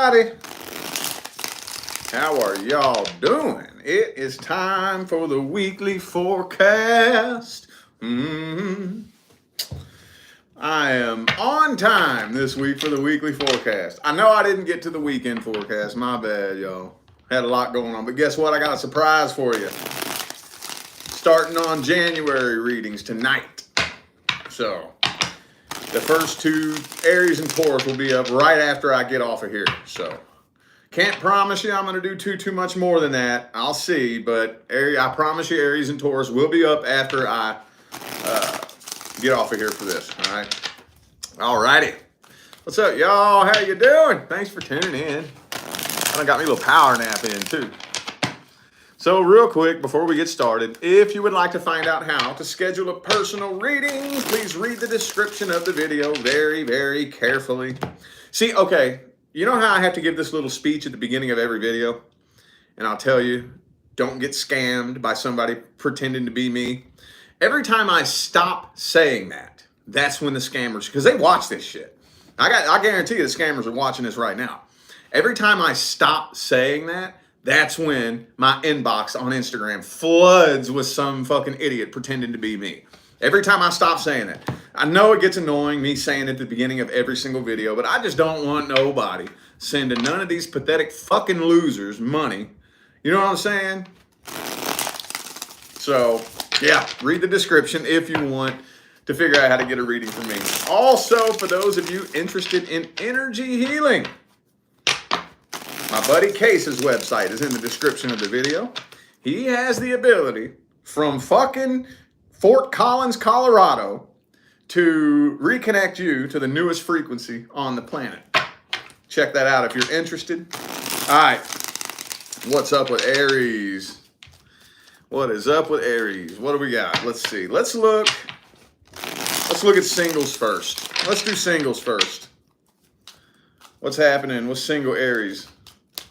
righty. How are y'all doing? It is time for the weekly forecast. I am on time this week for the weekly forecast. I know I didn't get to the weekend forecast. My bad, y'all. Had a lot going on. But guess what? I got a surprise for you. Starting on January readings tonight. So, the first two, Aries and Taurus, will be up right after I get off of here. So, can't promise you I'm going to do too much more than that. I'll see. But I promise you Aries and Taurus will be up after I get off of here for this. All right. All righty. What's up, y'all? How you doing? Thanks for tuning in. I got me a little power nap in, too. So real quick, before we get started, if you would like to find out how to schedule a personal reading, please read the description of the video very, very carefully. See, okay, you know how I have to give this little speech at the beginning of every video? And I'll tell you, don't get scammed by somebody pretending to be me. Every time I stop saying that, that's when the scammers, because they watch this shit. I guarantee you the scammers are watching this right now. Every time I stop saying that, that's when my inbox on Instagram floods with some fucking idiot pretending to be me. Every time I stop saying that. I know it gets annoying me saying it at the beginning of every single video, but I just don't want nobody sending none of these pathetic fucking losers money. You know what I'm saying? So, yeah, read the description if you want to figure out how to get a reading from me. Also, for those of you interested in energy healing, my buddy Case's website is in the description of the video. He has the ability from fucking Fort Collins, Colorado, to reconnect you to the newest frequency on the planet. Check that out if you're interested. All right. What's up with Aries? What is up with Aries? What do we got? Let's see. Let's look at singles first. Let's do singles first. What's happening with single Aries?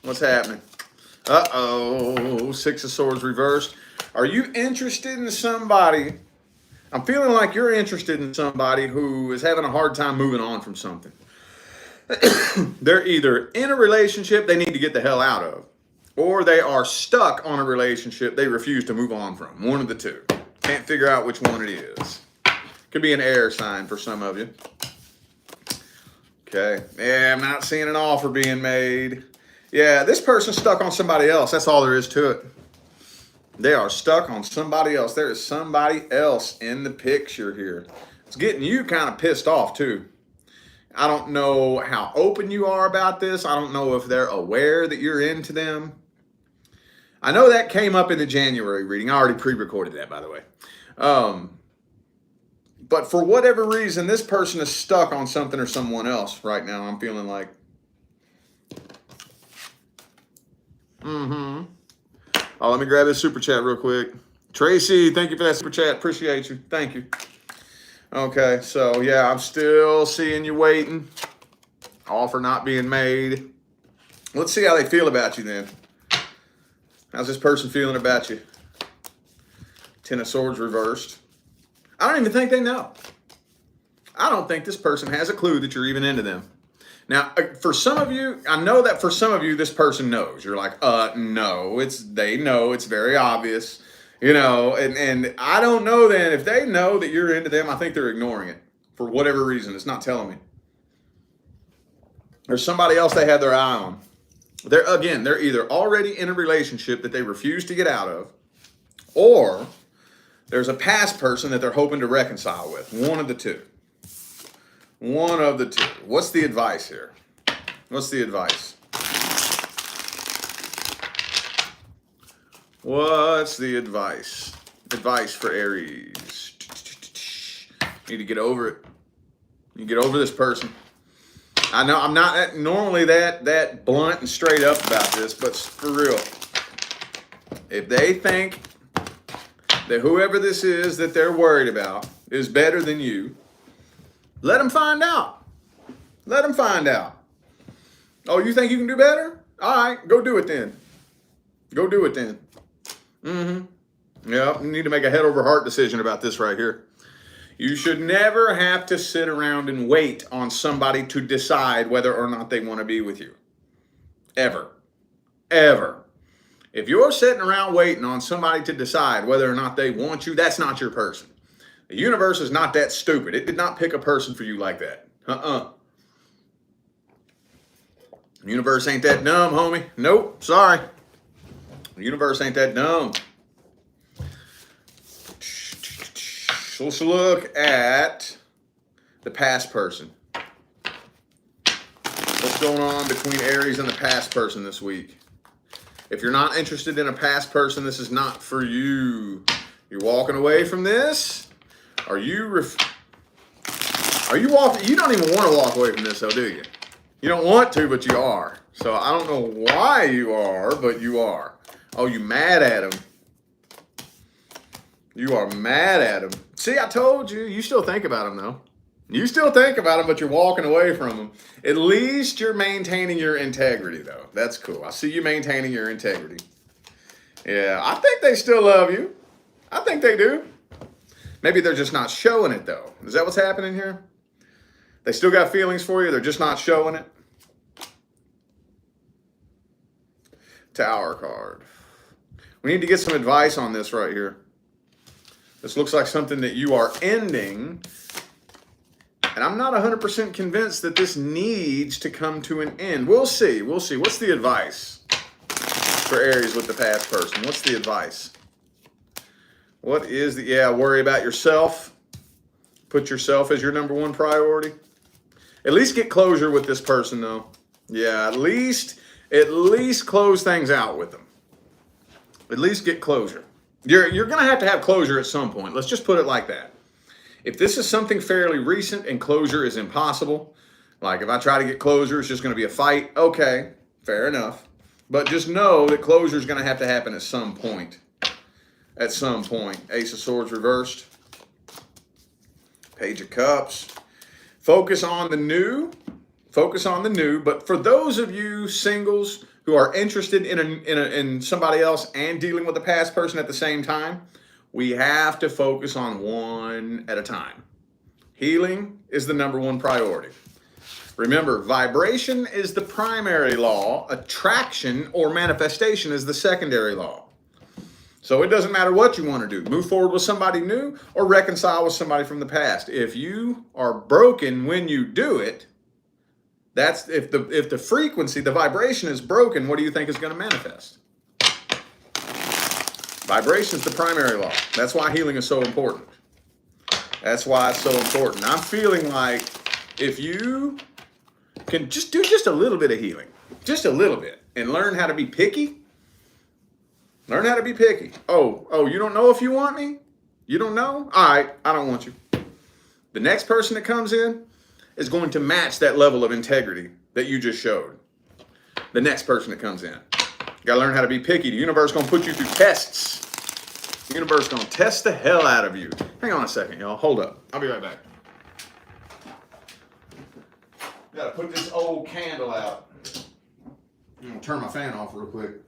What's happening? Uh-oh, Six of Swords reversed. Are you interested in somebody? I'm feeling like you're interested in somebody who is having a hard time moving on from something. They're either in a relationship they need to get the hell out of, or they are stuck on a relationship they refuse to move on from. One of the two. Can't figure out which one it is. Could be an air sign for some of you. Okay. Yeah, I'm not seeing an offer being made. Yeah, this person's stuck on somebody else. That's all there is to it. They are stuck on somebody else. There is somebody else in the picture here. It's getting you kind of pissed off, too. I don't know how open you are about this. I don't know if they're aware that you're into them. I know that came up in the January reading. I already pre-recorded that, by the way. But for whatever reason, this person is stuck on something or someone else right now. I'm feeling like. Oh, let me grab this super chat real quick. Tracy, thank you for that super chat. Appreciate you. Thank you. Okay, so yeah, I'm still seeing you waiting. Offer not being made. Let's see how they feel about you then. How's this person feeling about you? Ten of Swords reversed. I don't even think they know. I don't think this person has a clue that you're even into them. Now, for some of you, I know that for some of you, this person knows. You're like, no, they know, it's very obvious, you know, and I don't know then, if they know that you're into them, I think they're ignoring it for whatever reason. It's not telling me. There's somebody else they had their eye on. They're either already in a relationship that they refuse to get out of, or there's a past person that they're hoping to reconcile with. One of the two. One of the two. What's the advice here? What's the advice? What's the advice? Advice for Aries. Need to get over it. You get over this person. I know I'm not normally that blunt and straight up about this, but for real. If they think that whoever this is that they're worried about is better than you, let them find out. Let them find out. Oh, you think you can do better? All right, go do it then. Go do it then. Yeah, you need to make a head over heart decision about this right here. You should never have to sit around and wait on somebody to decide whether or not they want to be with you. Ever. Ever. If you're sitting around waiting on somebody to decide whether or not they want you, that's not your person. The universe is not that stupid. It did not pick a person for you like that. The universe ain't that dumb, homie. Nope, sorry. The universe ain't that dumb. So let's look at the past person. What's going on between Aries and the past person this week? If you're not interested in a past person, this is not for you. You're walking away from this? Are you walking? You don't even want to walk away from this, though, do you? You don't want to, but you are. So I don't know why you are, but you are. Oh, you mad at him. You are mad at him. See, I told you. You still think about him, though. You still think about him, but you're walking away from him. At least you're maintaining your integrity, though. That's cool. I see you maintaining your integrity. Yeah, I think they still love you. I think they do. Maybe they're just not showing it, though. Is that what's happening here? They still got feelings for you. They're just not showing it. Tower card. We need to get some advice on this right here. This looks like something that you are ending. And I'm not 100% convinced that this needs to come to an end. We'll see. We'll see. What's the advice for Aries with the past person? What's the advice? What is the... Yeah, worry about yourself. Put yourself as your number one priority. At least get closure with this person, though. Yeah, at least close things out with them. At least get closure. You're going to have closure at some point. Let's just put it like that. If this is something fairly recent and closure is impossible, like if I try to get closure, it's just going to be a fight. Okay, fair enough. But just know that closure is going to happen at some point. At some point. Ace of Swords reversed. Page of Cups. Focus on the new. Focus on the new. But for those of you singles who are interested in somebody else and dealing with a past person at the same time, we have to focus on one at a time. Healing is the number one priority. Remember, vibration is the primary law. Attraction or manifestation is the secondary law. So it doesn't matter what you want to do. Move forward with somebody new or reconcile with somebody from the past. If you are broken when you do it, that's if the frequency, the vibration is broken, what do you think is going to manifest? Vibration is the primary law. That's why healing is so important. That's why it's so important. I'm feeling like if you can just do just a little bit of healing, just a little bit, and learn how to be picky. Learn how to be picky. Oh, you don't know if you want me? You don't know? All right, I don't want you. The next person that comes in is going to match that level of integrity that you just showed. The next person that comes in. You gotta learn how to be picky. The universe gonna put you through tests. The universe gonna test the hell out of you. Hang on a second, y'all. Hold up. I'll be right back. Gotta put this old candle out. I'm gonna turn my fan off real quick.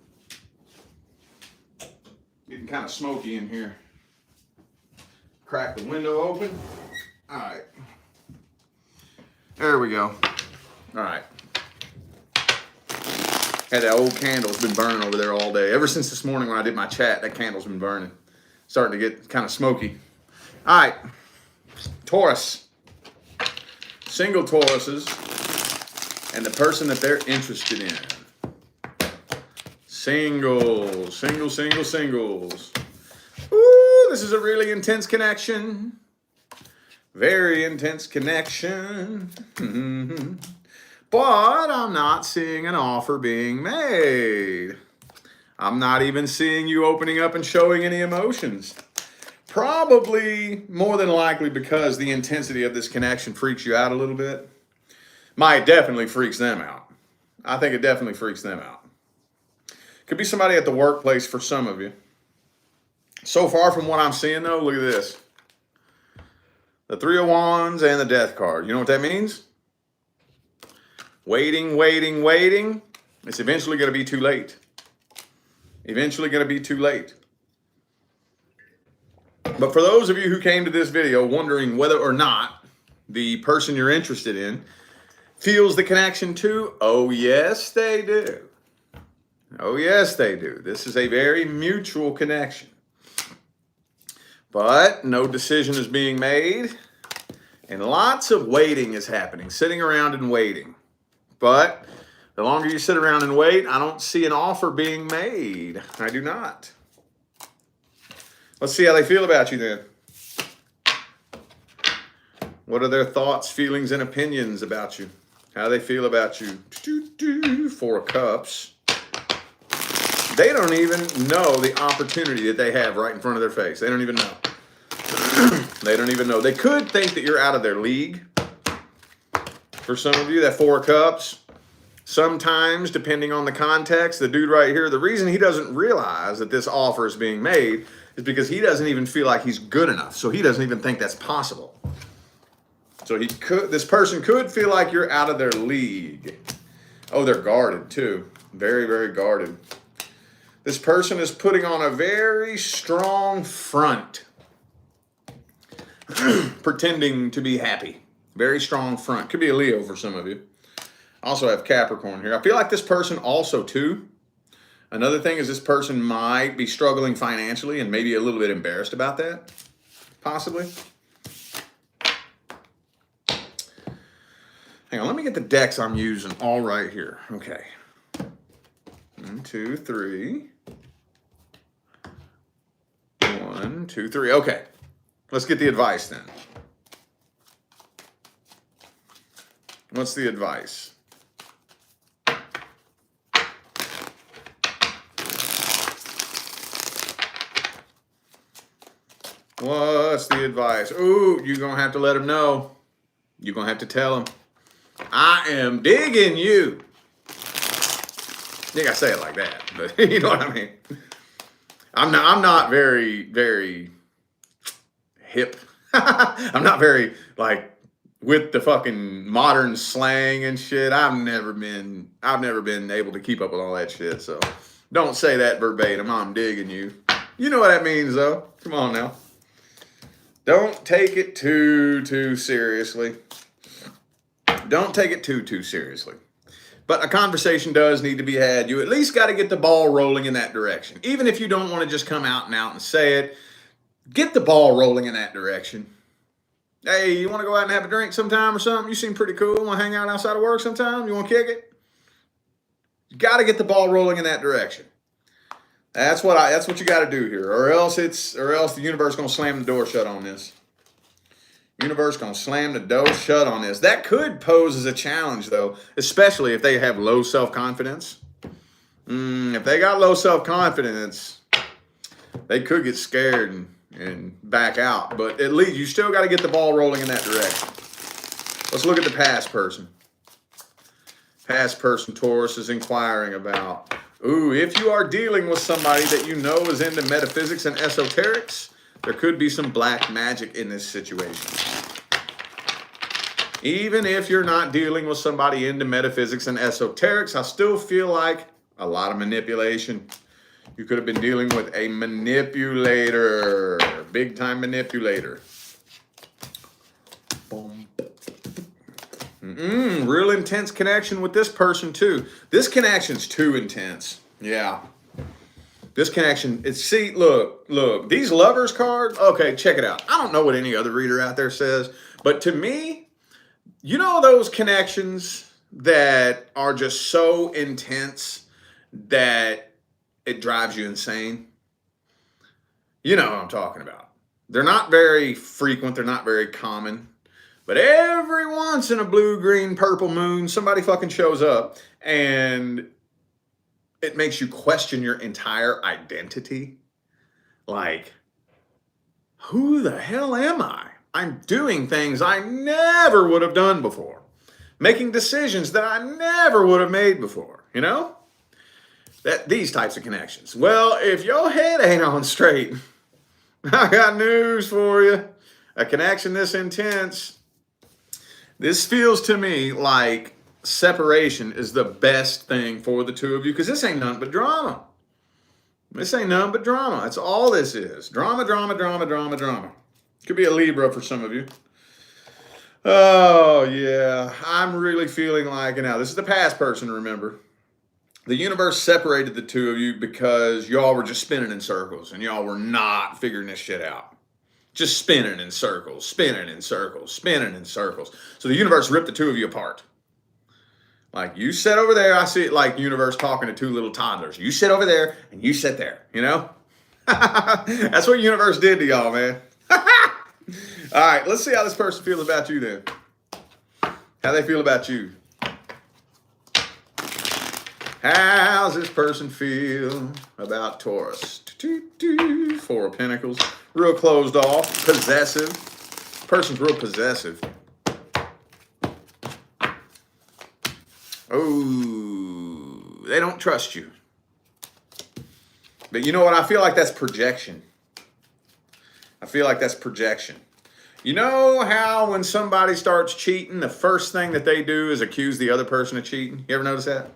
Getting kind of smoky in here. Crack the window open. All right. There we go. All right. Had that old candle. It's been burning over there all day. Ever since this morning when I did my chat, that candle's been burning. Starting to get kind of smoky. All right. Taurus. Single Tauruses and the person that they're interested in. Singles. Ooh, this is a really intense connection. Very intense connection. But I'm not seeing an offer being made. I'm not even seeing you opening up and showing any emotions. Probably, more than likely, because the intensity of this connection freaks you out a little bit. Might definitely freaks them out. I think it definitely freaks them out. Could be somebody at the workplace for some of you. So far from what I'm seeing, though, look at this. The Three of Wands and the Death card. You know what that means? Waiting. It's eventually going to be too late. Eventually going to be too late. But for those of you who came to this video wondering whether or not the person you're interested in feels the connection too, oh yes, they do. Oh, yes, they do. This is a very mutual connection. But no decision is being made. And lots of waiting is happening, sitting around and waiting. But the longer you sit around and wait, I don't see an offer being made. I do not. Let's see how they feel about you then. What are their thoughts, feelings, and opinions about you? How do they feel about you? 4 of Cups. They don't even know the opportunity that they have right in front of their face. They don't even know. They don't even know. They could think that you're out of their league. For some of you, that 4 of Cups. Sometimes, depending on the context, the dude right here, the reason he doesn't realize that this offer is being made is because he doesn't even feel like he's good enough. So he doesn't even think that's possible. So this person could feel like you're out of their league. Oh, they're guarded too. Very, very guarded. This person is putting on a very strong front. Pretending to be happy. Very strong front. Could be a Leo for some of you. Also have Capricorn here. I feel like this person also too. Another thing is this person might be struggling financially and maybe a little bit embarrassed about that. Possibly. Hang on, let me get the decks I'm using all right here. Okay. 1, 2, 3. 1, 2, 3. Okay. Let's get the advice then. What's the advice? What's the advice? Ooh, you're going to have to let them know. You're going to have to tell them. I am digging you. You gotta say it like that, but you know what I mean. I'm not very, very hip. I'm not very like with the fucking modern slang and shit. I've never been able to keep up with all that shit. So don't say that verbatim. I'm digging you. You know what that means though. Come on now. Don't take it too seriously. Don't take it too seriously. But a conversation does need to be had. You at least got to get the ball rolling in that direction. Even if you don't want to just come out and say it, get the ball rolling in that direction. Hey, you want to go out and have a drink sometime or something? You seem pretty cool. Want to hang out outside of work sometime? You want to kick it? You got to get the ball rolling in that direction. That's what you got to do here, or else the universe gonna slam the door shut on this. Universe gonna slam the door shut on this. That could pose as a challenge, though, especially if they have low self-confidence. If they got low self-confidence, they could get scared and back out. But at least you still got to get the ball rolling in that direction. Let's look at the past person. Past person, Taurus, is inquiring about. Ooh, if you are dealing with somebody that you know is into metaphysics and esoterics, there could be some black magic in this situation. Even if you're not dealing with somebody into metaphysics and esoterics, I still feel like a lot of manipulation. You could have been dealing with a manipulator, big time manipulator. Boom. Real intense connection with this person too. This connection's too intense. Yeah. This connection, look, these lovers cards, okay, check it out. I don't know what any other reader out there says, but to me, you know those connections that are just so intense that it drives you insane? You know what I'm talking about. They're not very frequent, they're not very common, but every once in a blue, green, purple moon, somebody fucking shows up and it makes you question your entire identity. Like, who the hell am I? I'm doing things I never would have done before. Making decisions that I never would have made before, you know? These types of connections. Well, if your head ain't on straight, I got news for you. A connection this intense. This feels to me like separation is the best thing for the two of you, because this ain't nothing but drama. This ain't nothing but drama. That's all this is. Drama, drama, drama, drama, drama. Could be a Libra for some of you. Oh, yeah. I'm really feeling like, now this is the past person, remember. The universe separated the two of you because y'all were just spinning in circles and y'all were not figuring this shit out. Just spinning in circles, spinning in circles, spinning in circles. So the universe ripped the two of you apart. Like, you sit over there, I see it like universe talking to two little toddlers. You sit over there and you sit there, you know? That's what universe did to y'all, man. All right, let's see how this person feels about you then. How they feel about you. How's this person feel about Taurus? Four of Pentacles. Real closed off. Possessive. Person's real possessive. Oh, they don't trust you. But you know what? I feel like that's projection. I feel like that's projection. You know how when somebody starts cheating, the first thing that they do is accuse the other person of cheating? You ever notice that?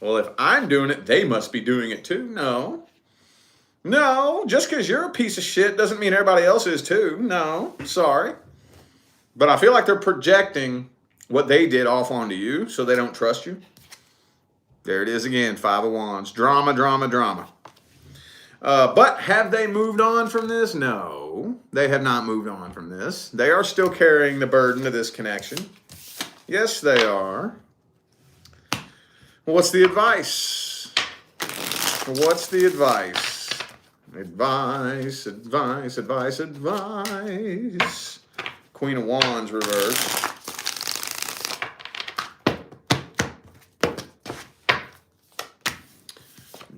Well, if I'm doing it, they must be doing it too. No. No, just because you're a piece of shit doesn't mean everybody else is too. No, sorry. But I feel like they're projecting what they did off onto you so they don't trust you. There it is again, Five of Wands. Drama, drama, drama. But have they moved on from this? No, they have not moved on from this. They are still carrying the burden of this connection. Yes, they are. What's the advice? What's the advice? Advice, advice, advice, advice. Queen of Wands reversed.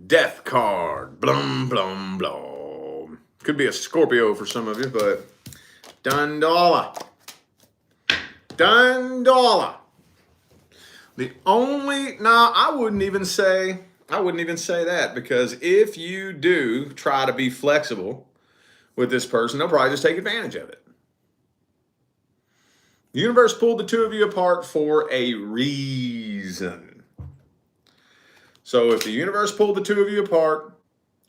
Death card. Blum, blum, blum. Could be a Scorpio for some of you, but Dundala. Dundala. The only, I wouldn't even say that, because if you do try to be flexible with this person, they'll probably just take advantage of it. The universe pulled the two of you apart for a reason. So if the universe pulled the two of you apart,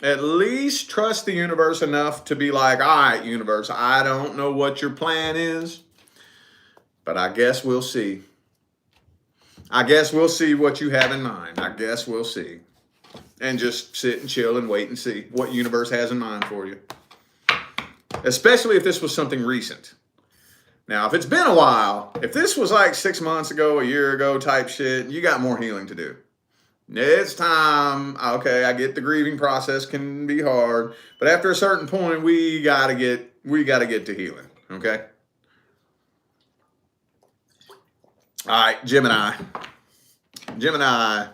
at least trust the universe enough to be like, all right, universe, I don't know what your plan is, but I guess we'll see. I guess we'll see what you have in mind. I guess we'll see. And just sit and chill and wait and see what universe has in mind for you. Especially if this was something recent. Now, if it's been a while, if this was like 6 months ago, a year ago type shit, you got more healing to do. It's time. Okay, I get the grieving process can be hard, but after a certain point, we gotta get to healing. Okay. All right, Gemini. Gemini.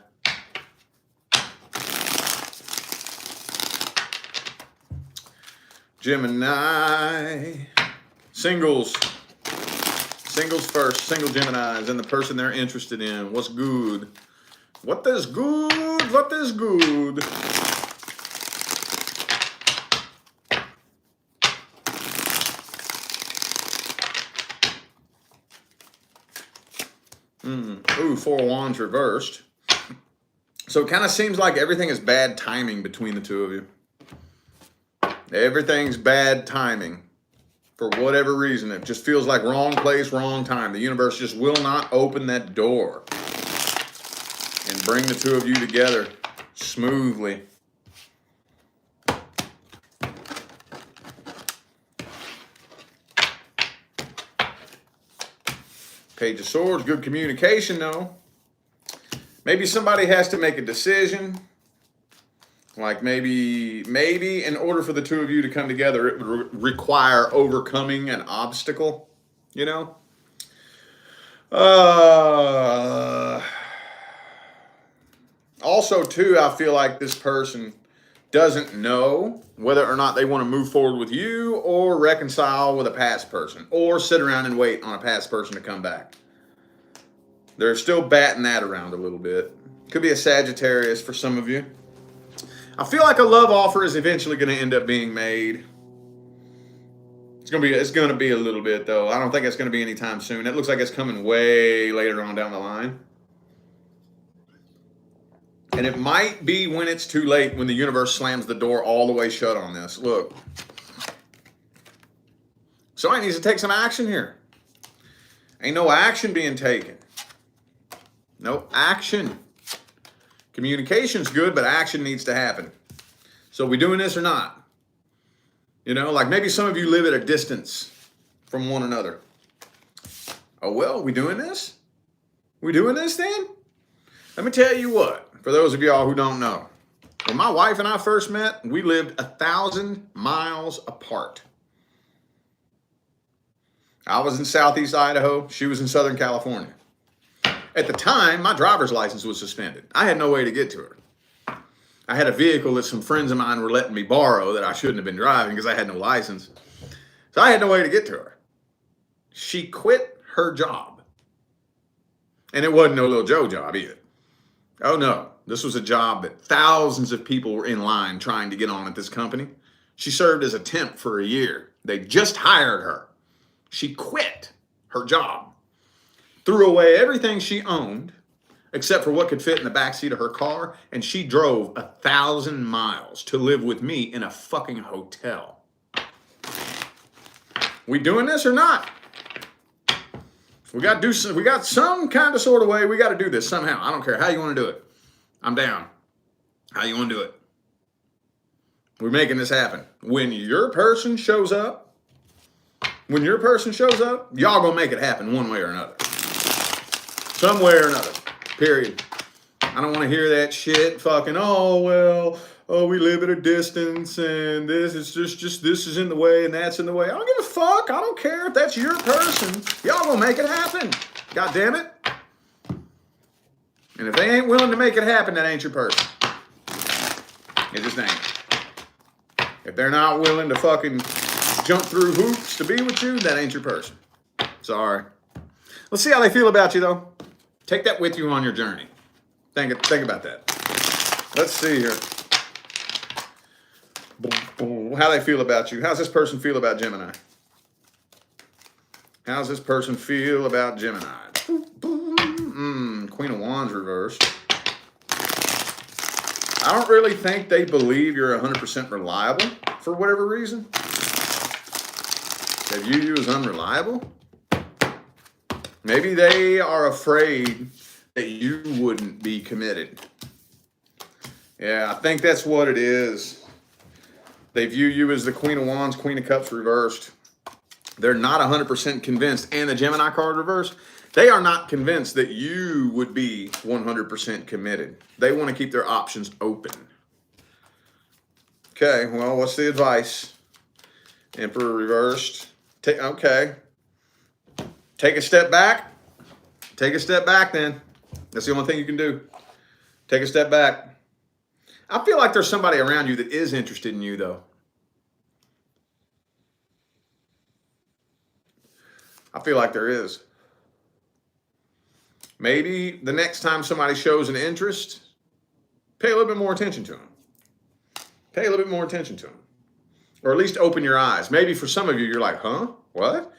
Gemini. Singles. Singles first. Single Geminis and the person they're interested in. What's good? What is good? What is good? Ooh, Four of Wands reversed. So it kind of seems like everything is bad timing between the two of you. Everything's bad timing. For whatever reason, it just feels like wrong place, wrong time. The universe just will not open that door and bring the two of you together smoothly. Page of Swords, good communication though. Maybe somebody has to make a decision. Like maybe in order for the two of you to come together, it would require overcoming an obstacle, you know? Also, too, I feel like this person doesn't know whether or not they want to move forward with you or reconcile with a past person or sit around and wait on a past person to come back. They're still batting that around a little bit. Could be a Sagittarius for some of you. I feel like a love offer is eventually going to end up being made. It's going to be a little bit, though. I don't think it's going to be anytime soon. It looks like it's coming way later on down the line. And it might be when it's too late, when the universe slams the door all the way shut on this. Look. Somebody needs to take some action here. Ain't no action being taken. No action. Communication's good, but action needs to happen. So we doing this or not? You know, like maybe some of you live at a distance from one another. Oh, well, we doing this? We doing this then? Let me tell you what, for those of y'all who don't know, when my wife and I first met, we lived 1,000 miles apart. I was in Southeast Idaho. She was in Southern California. At the time, my driver's license was suspended. I had no way to get to her. I had a vehicle that some friends of mine were letting me borrow that I shouldn't have been driving because I had no license. So I had no way to get to her. She quit her job. And it wasn't no little Joe job either. Oh no, this was a job that thousands of people were in line trying to get on at this company. She served as a temp for a year. They just hired her. She quit her job, threw away everything she owned, except for what could fit in the backseat of her car, and she drove 1,000 miles to live with me in a fucking hotel. We doing this or not? We got some kind of sort of way we got to do this somehow. I don't care how you want to do it. I'm down. How you want to do it? We're making this happen. When your person shows up, y'all gonna make it happen one way or another. Some way or another. Period. I don't want to hear that shit fucking, we live at a distance and this is just this is in the way and that's in the way. I don't give a fuck. I don't care if that's your person. Y'all gonna make it happen. God damn it. And if they ain't willing to make it happen, that ain't your person. It just ain't. If they're not willing to fucking jump through hoops to be with you, that ain't your person. Sorry. Let's see how they feel about you, though. Take that with you on your journey. Think about that. Let's see here. How they feel about you. How's this person feel about Gemini? How's this person feel about Gemini? Queen of Wands reversed. I don't really think they believe you're 100% reliable for whatever reason. They view you as unreliable. Maybe they are afraid that you wouldn't be committed. Yeah, I think that's what it is. They view you as the Queen of Wands, Queen of Cups reversed. They're not 100% convinced. And the Gemini card reversed, they are not convinced that you would be 100% committed. They want to keep their options open. Okay, well, what's the advice? Emperor reversed. Okay. Take a step back. Take a step back then. That's the only thing you can do. Take a step back. I feel like there's somebody around you that is interested in you, though. I feel like there is. Maybe the next time somebody shows an interest, pay a little bit more attention to them. Pay a little bit more attention to them. Or at least open your eyes. Maybe for some of you, you're like, huh? What?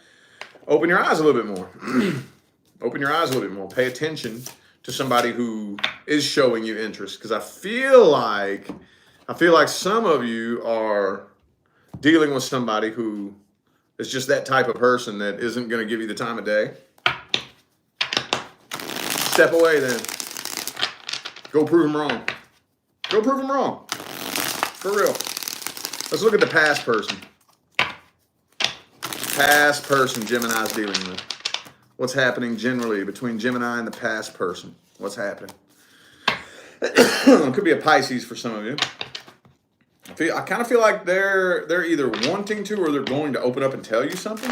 Open your eyes a little bit more. Open your eyes a little bit more. Pay attention to somebody who is showing you interest. Because I feel like some of you are dealing with somebody who is just that type of person that isn't going to give you the time of day. Step away then. Go prove them wrong. Go prove them wrong. For real. Let's look at the past person. Past person Gemini's dealing with. What's happening generally between Gemini and the past person? What's happening? It could be a Pisces for some of you. I kind of feel like they're either wanting to or they're going to open up and tell you something.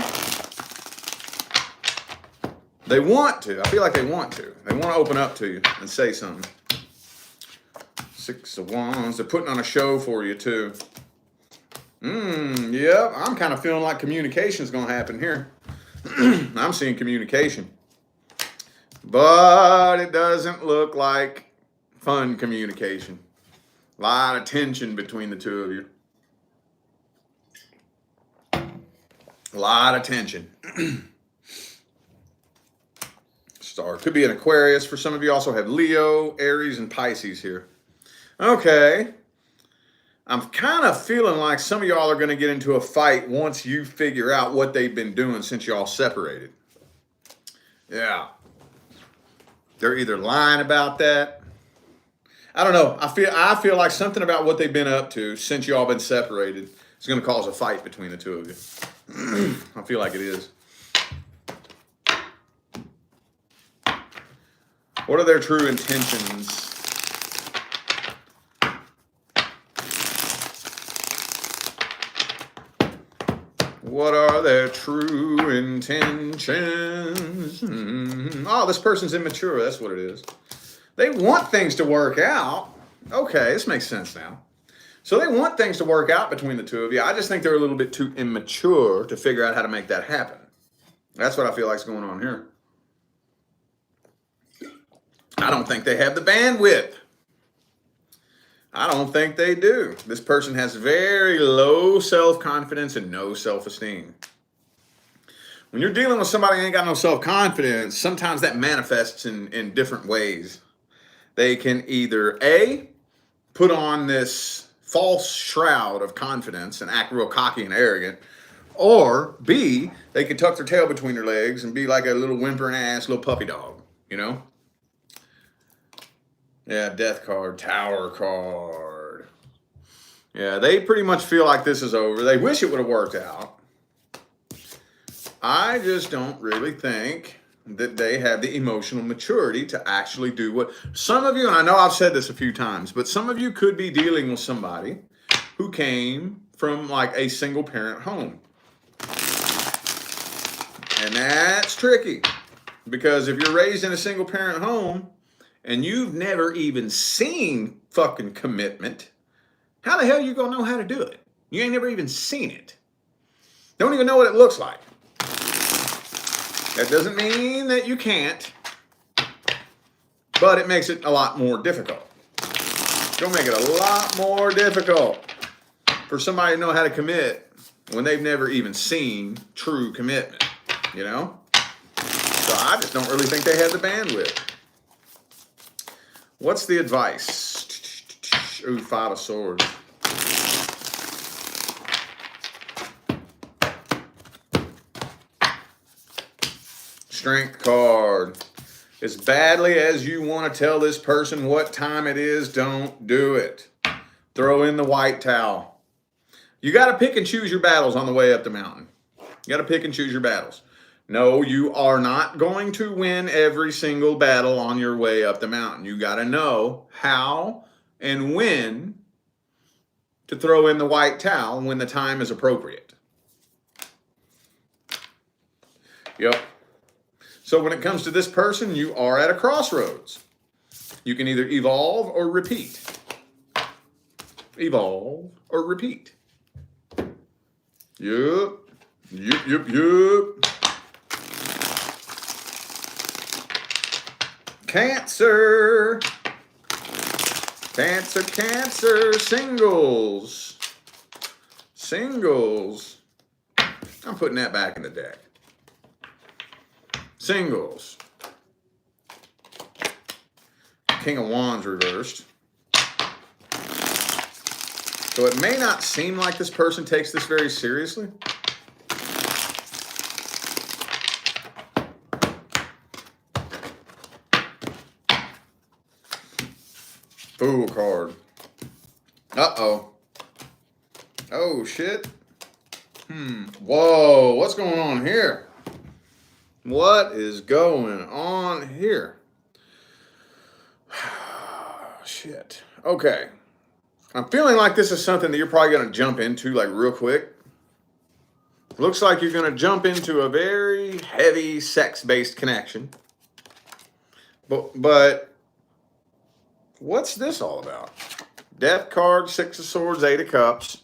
They want to. I feel like they want to. They want to open up to you and say something. 6 of Wands. They're putting on a show for you too. Yep. I'm kind of feeling like communication is going to happen here. I'm seeing communication. But it doesn't look like fun communication. A lot of tension between the two of you. A lot of tension. Star. Could be an Aquarius. For some of you also have Leo, Aries, and Pisces here. Okay. I'm kind of feeling like some of y'all are going to get into a fight once you figure out what they've been doing since y'all separated. Yeah. They're either lying about that. I don't know. I feel like something about what they've been up to since y'all been separated is going to cause a fight between the two of you. I feel like it is. What are their true intentions? What are their true intentions? Oh, this person's immature. That's what it is. They want things to work out. Okay, this makes sense now. So they want things to work out between the two of you. I just think they're a little bit too immature to figure out how to make that happen. That's what I feel like is going on here. I don't think they have the bandwidth. I don't think they do. This person has very low self-confidence and no self-esteem. When you're dealing with somebody who ain't got no self-confidence, sometimes that manifests in different ways. They can either A, put on this false shroud of confidence and act real cocky and arrogant, or B, they can tuck their tail between their legs and be like a little whimpering ass little puppy dog, you know? Yeah, death card, tower card. Yeah, they pretty much feel like this is over. They wish it would have worked out. I just don't really think that they have the emotional maturity to actually do what some of you, and I know I've said this a few times, but some of you could be dealing with somebody who came from like a single parent home. And that's tricky because if you're raised in a single parent home, and you've never even seen fucking commitment, how the hell you gonna know how to do it? You ain't never even seen it. Don't even know what it looks like. That doesn't mean that you can't, but it makes it a lot more difficult. It's gonna make it a lot more difficult for somebody to know how to commit when they've never even seen true commitment, you know? So I just don't really think they have the bandwidth. What's the advice? Ooh, Five of Swords. Strength card. As badly as you want to tell this person what time it is, don't do it. Throw in the white towel. You got to pick and choose your battles on the way up the mountain. You got to pick and choose your battles. No, you are not going to win every single battle on your way up the mountain. You got to know how and when to throw in the white towel when the time is appropriate. Yep. So when it comes to this person, you are at a crossroads. You can either evolve or repeat. Evolve or repeat. Yep. Yep. Cancer, singles. I'm putting that back in the deck. Singles. King of Wands reversed. So it may not seem like this person takes this very seriously. Fool card. Uh-oh. Oh, shit. Whoa, what's going on here? What is going on here? Shit. Okay. I'm feeling like this is something that you're probably going to jump into like real quick. Looks like you're going to jump into a very heavy sex-based connection. But what's this all about? Death card, Six of Swords, Eight of Cups.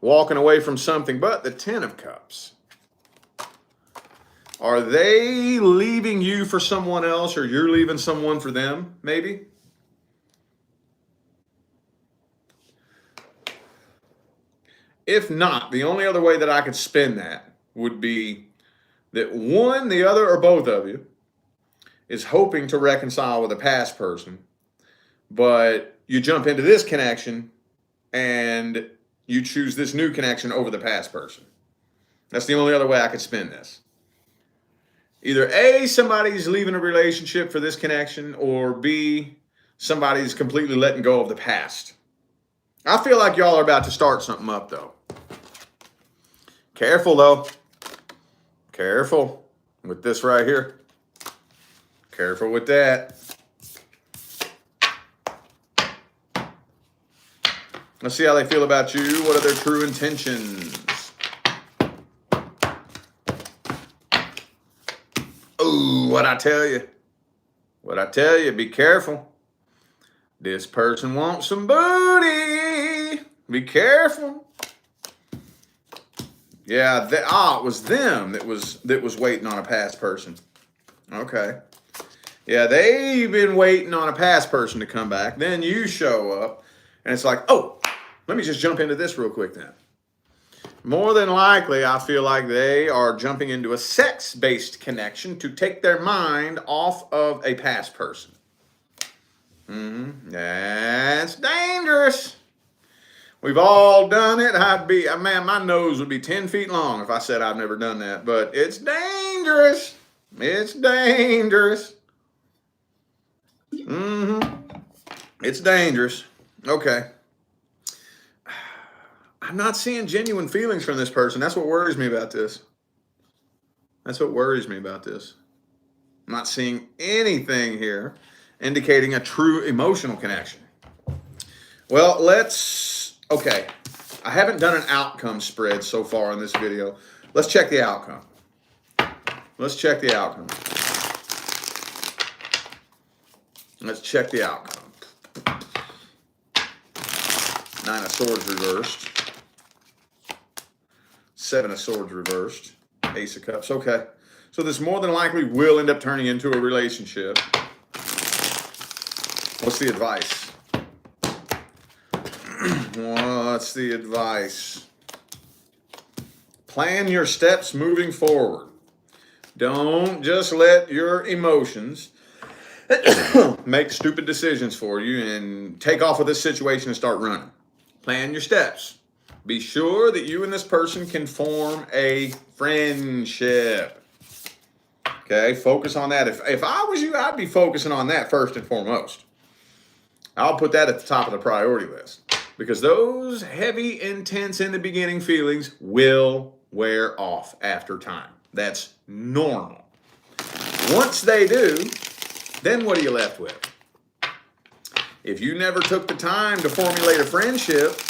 Walking away from something, but the Ten of Cups. Are they leaving you for someone else, or you're leaving someone for them, maybe? If not, the only other way that I could spin that would be that one, the other, or both of you is hoping to reconcile with a past person, but you jump into this connection and you choose this new connection over the past person. That's the only other way I could spin this. Either A, somebody's leaving a relationship for this connection, or B, somebody's completely letting go of the past. I feel like y'all are about to start something up, though. Careful, though. Careful with this right here. Careful with that. Let's see how they feel about you. What are their true intentions? Ooh, what I tell you? What I tell you, be careful. This person wants some booty. Be careful. Yeah, it was them that was waiting on a past person. Okay. Yeah, they've been waiting on a past person to come back. Then you show up, and it's like, oh, let me just jump into this real quick then. More than likely, I feel like they are jumping into a sex-based connection to take their mind off of a past person. That's dangerous. We've all done it. Man, my nose would be 10 feet long if I said I've never done that. But it's dangerous. It's dangerous. It's dangerous. Okay. I'm not seeing genuine feelings from this person. That's what worries me about this. That's what worries me about this. I'm not seeing anything here indicating a true emotional connection. Well, okay. I haven't done an outcome spread so far in this video. Let's check the outcome. Let's check the outcome. Let's check the outcome. Nine of Swords reversed. Seven of Swords reversed. Ace of Cups. Okay. So this more than likely will end up turning into a relationship. What's the advice? What's the advice? Plan your steps moving forward. Don't just let your emotions make stupid decisions for you and take off with this situation and start running. Plan your steps. Be sure that you and this person can form a friendship. Okay, focus on that. If I was you, I'd be focusing on that first and foremost. I'll put that at the top of the priority list because those heavy, intense in the beginning feelings will wear off after time. That's normal. Once they do, then what are you left with? If you never took the time to formulate a friendship,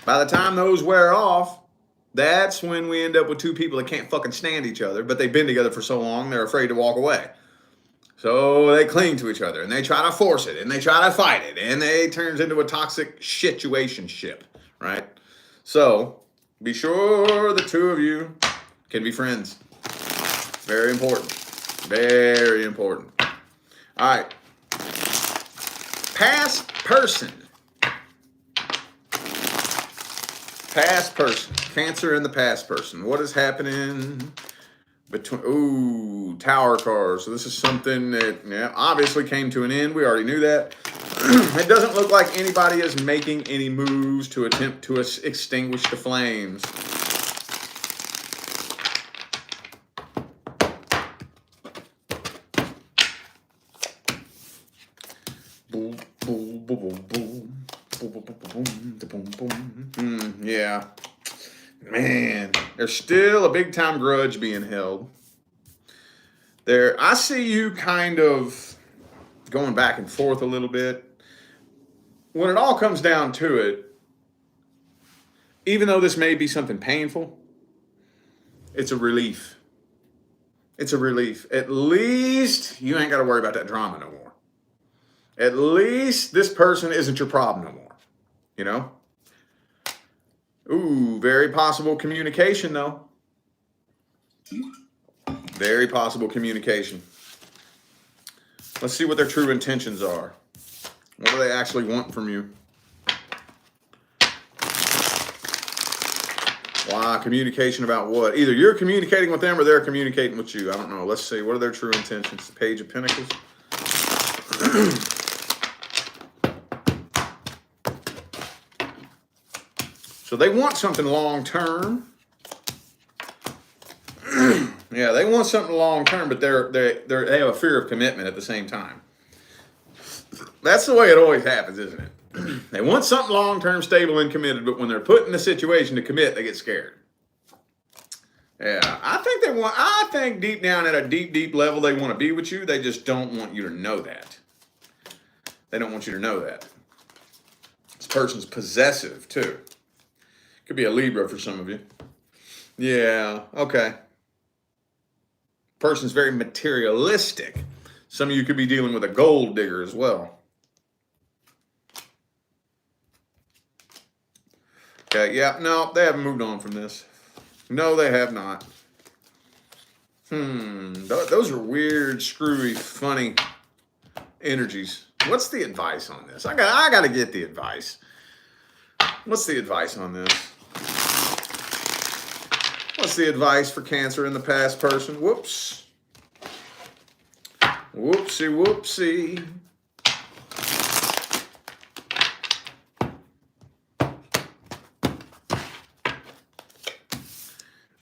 by the time those wear off, that's when we end up with two people that can't fucking stand each other, but they've been together for so long, they're afraid to walk away. So they cling to each other, and they try to force it, and they try to fight it, and it turns into a toxic situationship, right? So be sure the two of you can be friends. Very important. Very important. All right. Past person. Past person. Cancer and the past person. What is happening between... Ooh, Tower card. So this is something that obviously came to an end. We already knew that. It doesn't look like anybody is making any moves to attempt to extinguish the flames. Yeah. Man, there's still a big time grudge being held. I see you kind of going back and forth a little bit. When it all comes down to it, even though this may be something painful, it's a relief. It's a relief. At least you ain't got to worry about that drama no more. At least this person isn't your problem no more. You know? Ooh, very possible communication, though. Very possible communication. Let's see what their true intentions are. What do they actually want from you? Wow, communication about what? Either you're communicating with them or they're communicating with you. I don't know. Let's see. What are their true intentions? Page of Pentacles. So they want something long term. Yeah, they want something long term, but they have a fear of commitment at the same time. That's the way it always happens, isn't it? They want something long-term, stable, and committed, but when they're put in a situation to commit, they get scared. Yeah, I think deep down at a deep, deep level, they want to be with you. They just don't want you to know that. They don't want you to know that. This person's possessive, too. Could be a Libra for some of you. Yeah, okay. Person's very materialistic. Some of you could be dealing with a gold digger as well. Okay, yeah, no, they haven't moved on from this. No, they have not. Those are weird, screwy, funny energies. What's the advice on this? I got to get the advice. What's the advice on this? What's the advice for Cancer in the past person? Whoops. Whoopsie, whoopsie.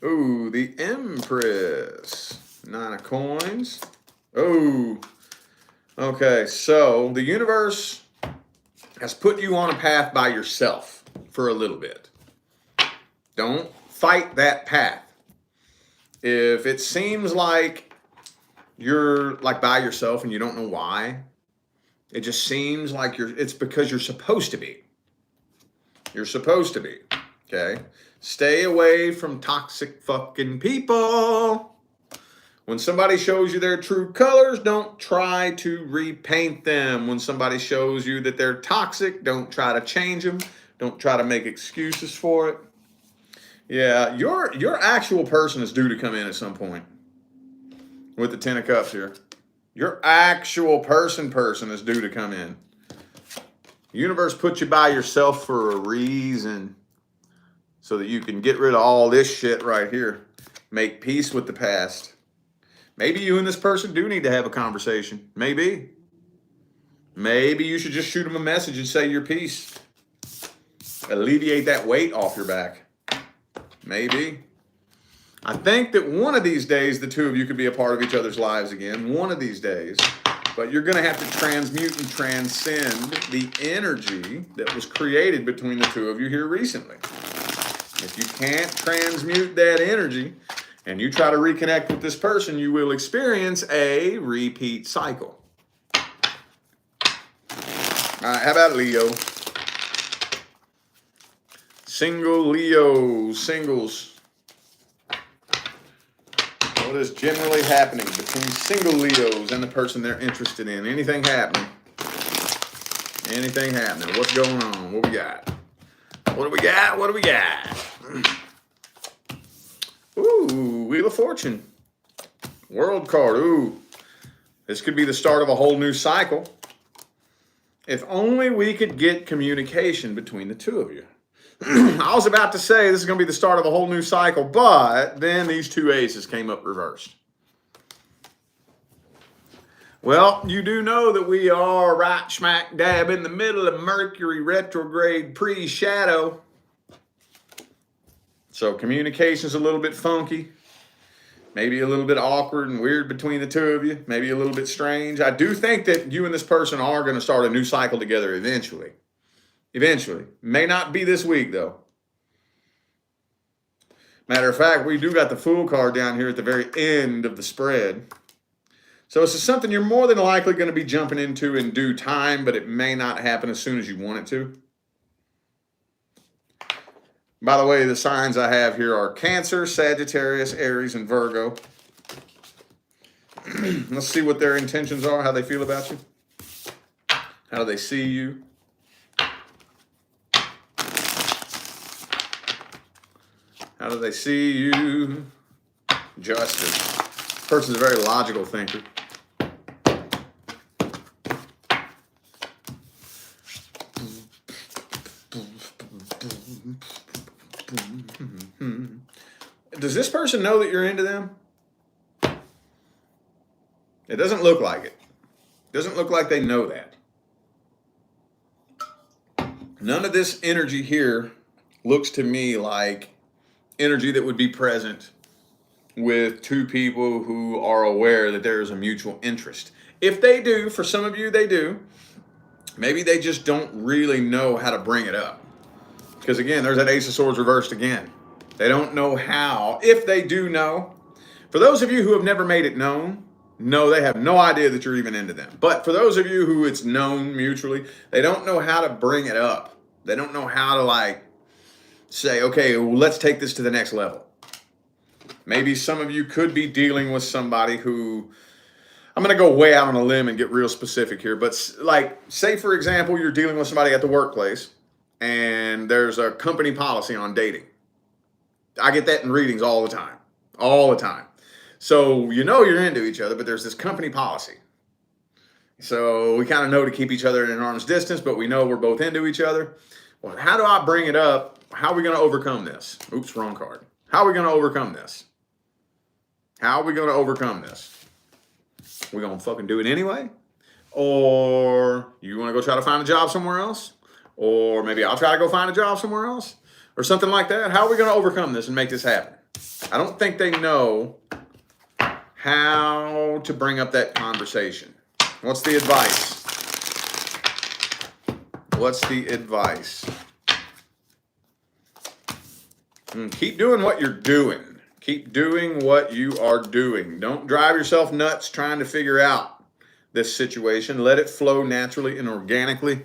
Ooh, the Empress. 9 of coins. Oh, okay. So the universe has put you on a path by yourself for a little bit. Don't fight that path. If it seems like you're like by yourself and you don't know why, it just seems like it's because you're supposed to be. You're supposed to be. Okay? Stay away from toxic fucking people. When somebody shows you their true colors, don't try to repaint them. When somebody shows you that they're toxic, don't try to change them. Don't try to make excuses for it. Yeah, your actual person is due to come in at some point with the 10 of Cups here. Your actual person is due to come in. The universe put you by yourself for a reason. So that you can get rid of all this shit right here. Make peace with the past. Maybe you and this person do need to have a conversation. Maybe. Maybe you should just shoot them a message and say your piece. Alleviate that weight off your back. Maybe. I think that one of these days, the two of you could be a part of each other's lives again. One of these days. But you're going to have to transmute and transcend the energy that was created between the two of you here recently. If you can't transmute that energy and you try to reconnect with this person, you will experience a repeat cycle. All right, how about Leo? Single Leo, singles. What is generally happening between single Leos and the person they're interested in? Anything happening? Anything happening? What's going on? What we got? What do we got? What do we got? Ooh, Wheel of Fortune. World card. Ooh. This could be the start of a whole new cycle. If only we could get communication between the two of you. I was about to say this is going to be the start of a whole new cycle, but then these two aces came up reversed. Well, you do know that we are right smack dab in the middle of Mercury retrograde pre-shadow. So communication's a little bit funky. Maybe a little bit awkward and weird between the two of you. Maybe a little bit strange. I do think that you and this person are going to start a new cycle together eventually. Eventually. May not be this week, though. Matter of fact, we do got the Fool card down here at the very end of the spread. So this is something you're more than likely going to be jumping into in due time, but it may not happen as soon as you want it to. By the way, the signs I have here are Cancer, Sagittarius, Aries, and Virgo. Let's see what their intentions are, how they feel about you. How do they see you? How do they see you? Justice. This person's a very logical thinker. Does this person know that you're into them? It doesn't look like it. Doesn't look like they know that. None of this energy here looks to me like energy that would be present with two people who are aware that there is a mutual interest. If they do, for some of you they do, Maybe they just don't really know how to bring it up. Because again, there's that Ace of Swords reversed again. They don't know how. If they do know, for those of you who have never made it known, no, they have no idea that you're even into them. But for those of you who it's known mutually, they don't know how to bring it up. They don't know how to like say, okay, well, let's take this to the next level. Maybe some of you could be dealing with somebody who, I'm going to go way out on a limb and get real specific here, but like, say for example, you're dealing with somebody at the workplace and there's a company policy on dating. I get that in readings all the time, all the time. So you know you're into each other, but there's this company policy. So we kind of know to keep each other at an arm's distance, but we know we're both into each other. Well, how do I bring it up? How are we going to overcome this? Oops, wrong card. How are we going to overcome this? How are we going to overcome this? We going to fucking do it anyway? Or you want to go try to find a job somewhere else? Or maybe I'll try to go find a job somewhere else? Or something like that. How are we going to overcome this and make this happen? I don't think they know how to bring up that conversation. What's the advice? What's the advice? Keep doing what you're doing. Keep doing what you are doing. Don't drive yourself nuts trying to figure out this situation. Let it flow naturally and organically.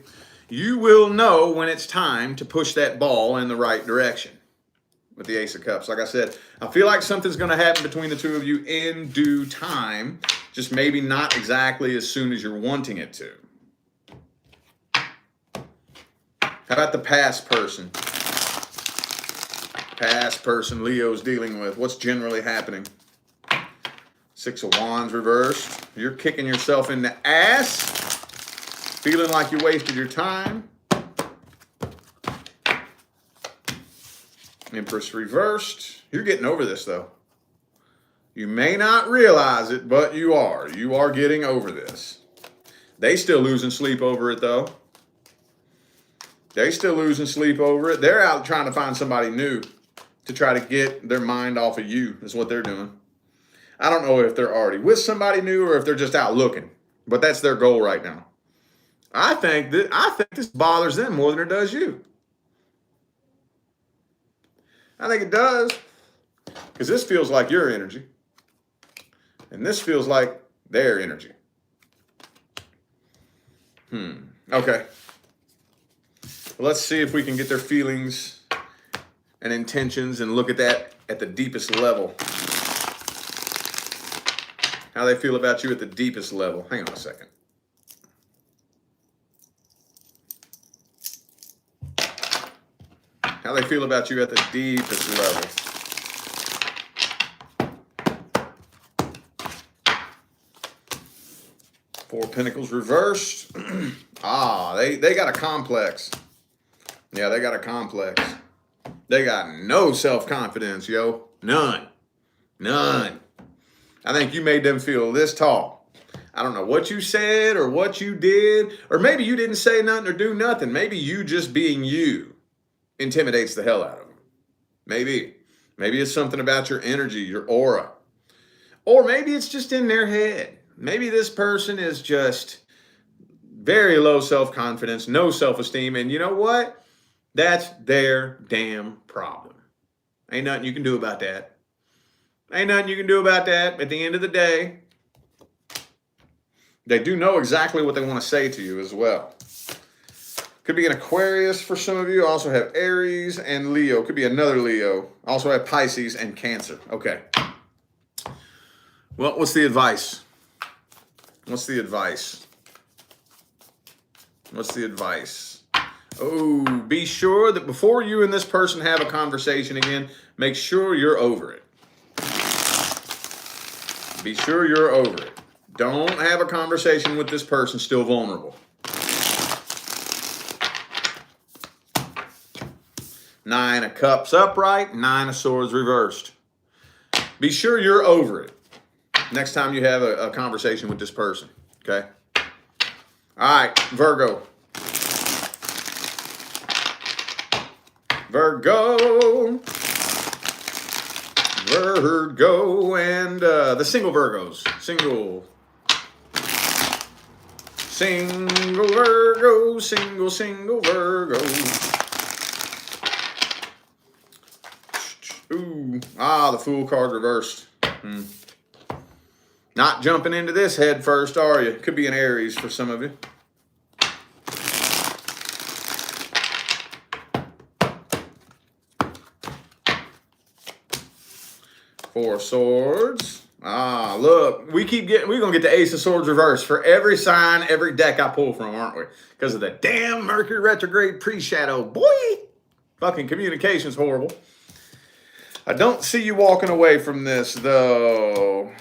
You will know when it's time to push that ball in the right direction. With the Ace of Cups, like I said, I feel like something's going to happen between the two of you in due time, just maybe not exactly as soon as you're wanting it to. How about the past person? Past person Leo's dealing with. What's generally happening? Six of Wands reversed. You're kicking yourself in the ass, feeling like you wasted your time. Empress reversed. You're getting over this, though. You may not realize it, but you are. You are getting over this. They still losing sleep over it, though. They still losing sleep over it. They're out trying to find somebody new to try to get their mind off of you, is what they're doing. I don't know if they're already with somebody new or if they're just out looking, but that's their goal right now. I think this bothers them more than it does you. I think it does, because this feels like your energy, and this feels like their energy. Okay. Well, let's see if we can get their feelings and intentions and look at that at the deepest level. How they feel about you at the deepest level. Hang on a second. How they feel about you at the deepest level. Four of Pentacles reversed. They got a complex. Yeah, they got a complex. They got no self-confidence, yo. None. None. I think you made them feel this tall. I don't know what you said or what you did, or maybe you didn't say nothing or do nothing. Maybe you just being you intimidates the hell out of them. Maybe. Maybe it's something about your energy, your aura. Or maybe it's just in their head. Maybe this person is just very low self-confidence, no self-esteem, and you know what? That's their damn problem. Ain't nothing you can do about that. Ain't nothing you can do about that. At the end of the day, they do know exactly what they want to say to you as well. Could be an Aquarius for some of you. Also have Aries and Leo. Could be another Leo. Also have Pisces and Cancer. Okay. Well, what's the advice? What's the advice? What's the advice? Oh, be sure that before you and this person have a conversation again, make sure you're over it. Be sure you're over it. Don't have a conversation with this person still vulnerable. Nine of Cups upright, Nine of Swords reversed. Be sure you're over it next time you have a conversation with this person, okay? All right, Virgo. Virgo, and the single Virgos, Single Virgo, single Virgo. Ooh, the Fool card reversed. Not jumping into this head first, are you? Could be an Aries for some of you. Four of Swords. Look, we're gonna get the Ace of Swords reversed for every sign, every deck I pull from, aren't we? Because of the damn Mercury retrograde pre-shadow. Boy, fucking communication's horrible. I don't see you walking away from this, though.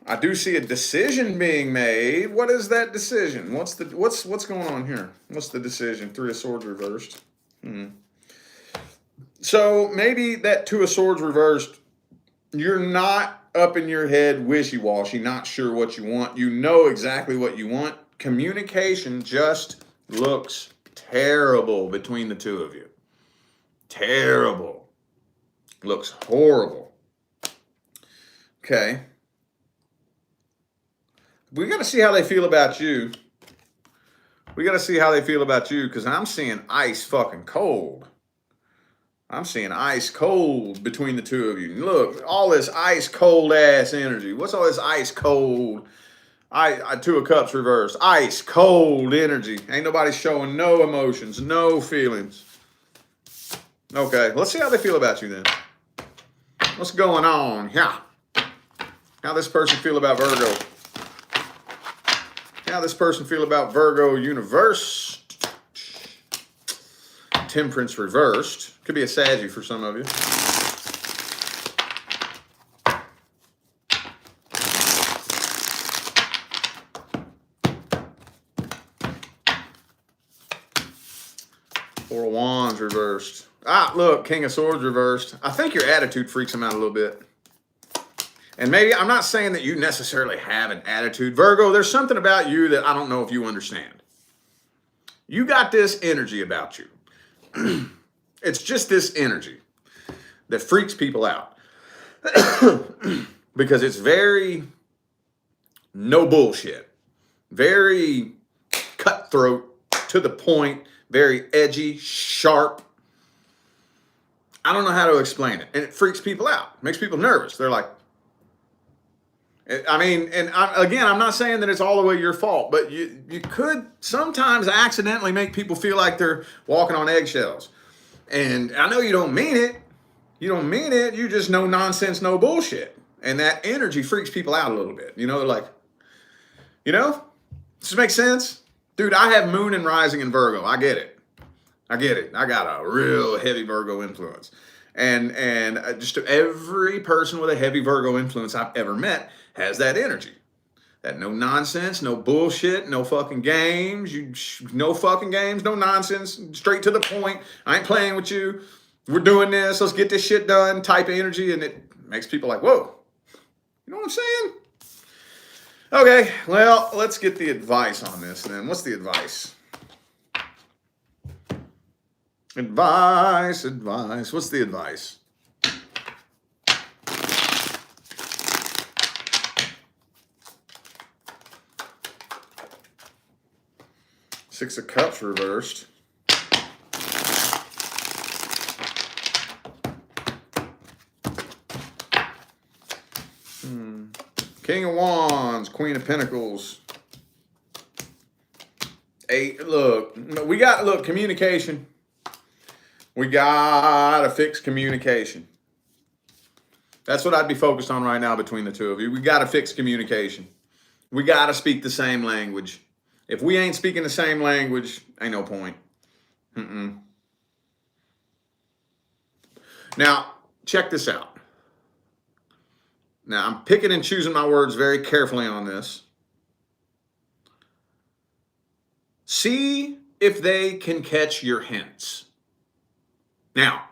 I do see a decision being made. What is that decision? What's going on here? What's the decision? Three of Swords reversed. So maybe that Two of Swords reversed, you're not up in your head wishy-washy, not sure what you want. You know exactly what you want. Communication just looks terrible between the two of you. Terrible. Looks horrible. Okay. We got to see how they feel about you. We got to see how they feel about you, because I'm seeing ice fucking cold. I'm seeing ice cold between the two of you. Look, all this ice cold ass energy. What's all this ice cold? Two of Cups reversed. Ice cold energy. Ain't nobody showing no emotions, no feelings. Okay, let's see how they feel about you then. What's going on? Yeah. How this person feel about Virgo? How this person feel about Virgo universe? Temperance reversed. Could be a Saggy for some of you. Four of Wands reversed. Look, King of Swords reversed. I think your attitude freaks him out a little bit. And maybe, I'm not saying that you necessarily have an attitude. Virgo, there's something about you that I don't know if you understand. You got this energy about you. It's just this energy that freaks people out. Because it's very no bullshit. Very cutthroat, to the point, very edgy, sharp. I don't know how to explain it. And it freaks people out. Makes people nervous. They're like, I mean, again, I'm not saying that it's all the way your fault, but you could sometimes accidentally make people feel like they're walking on eggshells. And I know you don't mean it. You don't mean it. You just no nonsense, no bullshit. And that energy freaks people out a little bit. You know, they're like, does this make sense? Dude, I have moon and rising in Virgo. I get it. I got a real heavy Virgo influence. And just every person with a heavy Virgo influence I've ever met has that energy. That no nonsense, no bullshit, no fucking games. No fucking games, no nonsense. Straight to the point. I ain't playing with you. We're doing this. Let's get this shit done type of energy. And it makes people like, whoa. You know what I'm saying? Okay, well, let's get the advice on this then. What's the advice? Advice. What's the advice? Six of Cups reversed. King of Wands, Queen of Pentacles. Communication. We gotta fix communication. That's what I'd be focused on right now between the two of you. We gotta fix communication. We gotta speak the same language. If we ain't speaking the same language, ain't no point. Now, check this out. Now, I'm picking and choosing my words very carefully on this. See if they can catch your hints. Now,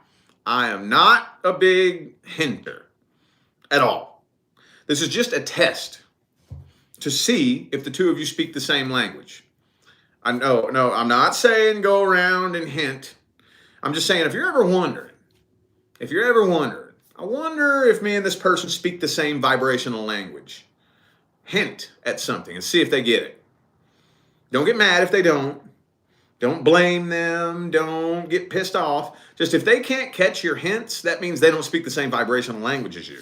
I am not a big hinter at all. This is just a test to see if the two of you speak the same language. No, I'm not saying go around and hint. I'm just saying if you're ever wondering, I wonder if me and this person speak the same vibrational language. Hint at something and see if they get it. Don't get mad if they don't. Don't blame them. Don't get pissed off. Just if they can't catch your hints, that means they don't speak the same vibrational language as you.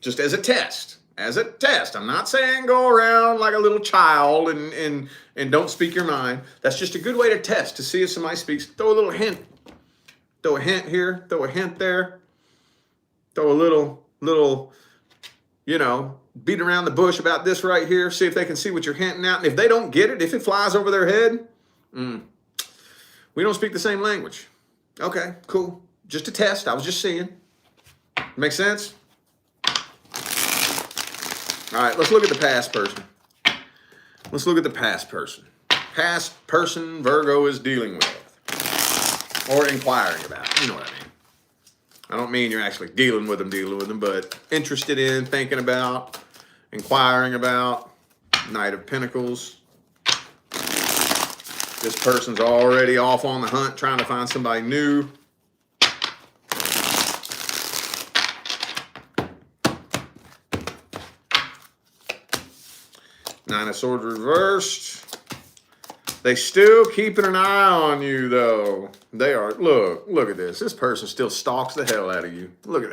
Just as a test. As a test. I'm not saying go around like a little child and don't speak your mind. That's just a good way to test, to see if somebody speaks. Throw a little hint. Throw a hint here. Throw a hint there. Throw a little, you know, beat around the bush about this right here. See if they can see what you're hinting at. And if they don't get it, if it flies over their head, we don't speak the same language. Okay, cool. Just a test. I was just seeing. Make sense? All right, let's look at the past person. Let's look at the past person. Past person Virgo is dealing with or inquiring about. You know what I mean. I don't mean you're actually dealing with them, but interested in, thinking about, inquiring about. Knight of Pentacles. This person's already off on the hunt trying to find somebody new. Nine of Swords reversed. They still keeping an eye on you, though. They are. Look at this. This person still stalks the hell out of you. Look at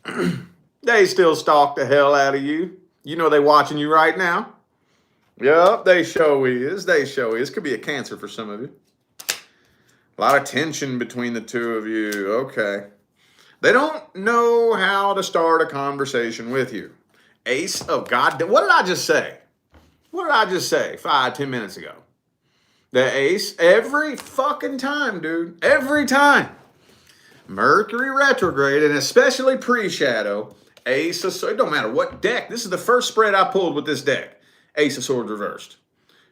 that. They still stalk the hell out of you. You know they watching you right now. Yup, they show is. They show is. Could be a Cancer for some of you. A lot of tension between the two of you. Okay. They don't know how to start a conversation with you. Ace of God. What did I just say? What did I just say 5-10 minutes ago? The ace, every fucking time, dude. Every time. Mercury retrograde, and especially pre-shadow, ace of swords. It don't matter what deck. This is the first spread I pulled with this deck. Ace of swords reversed.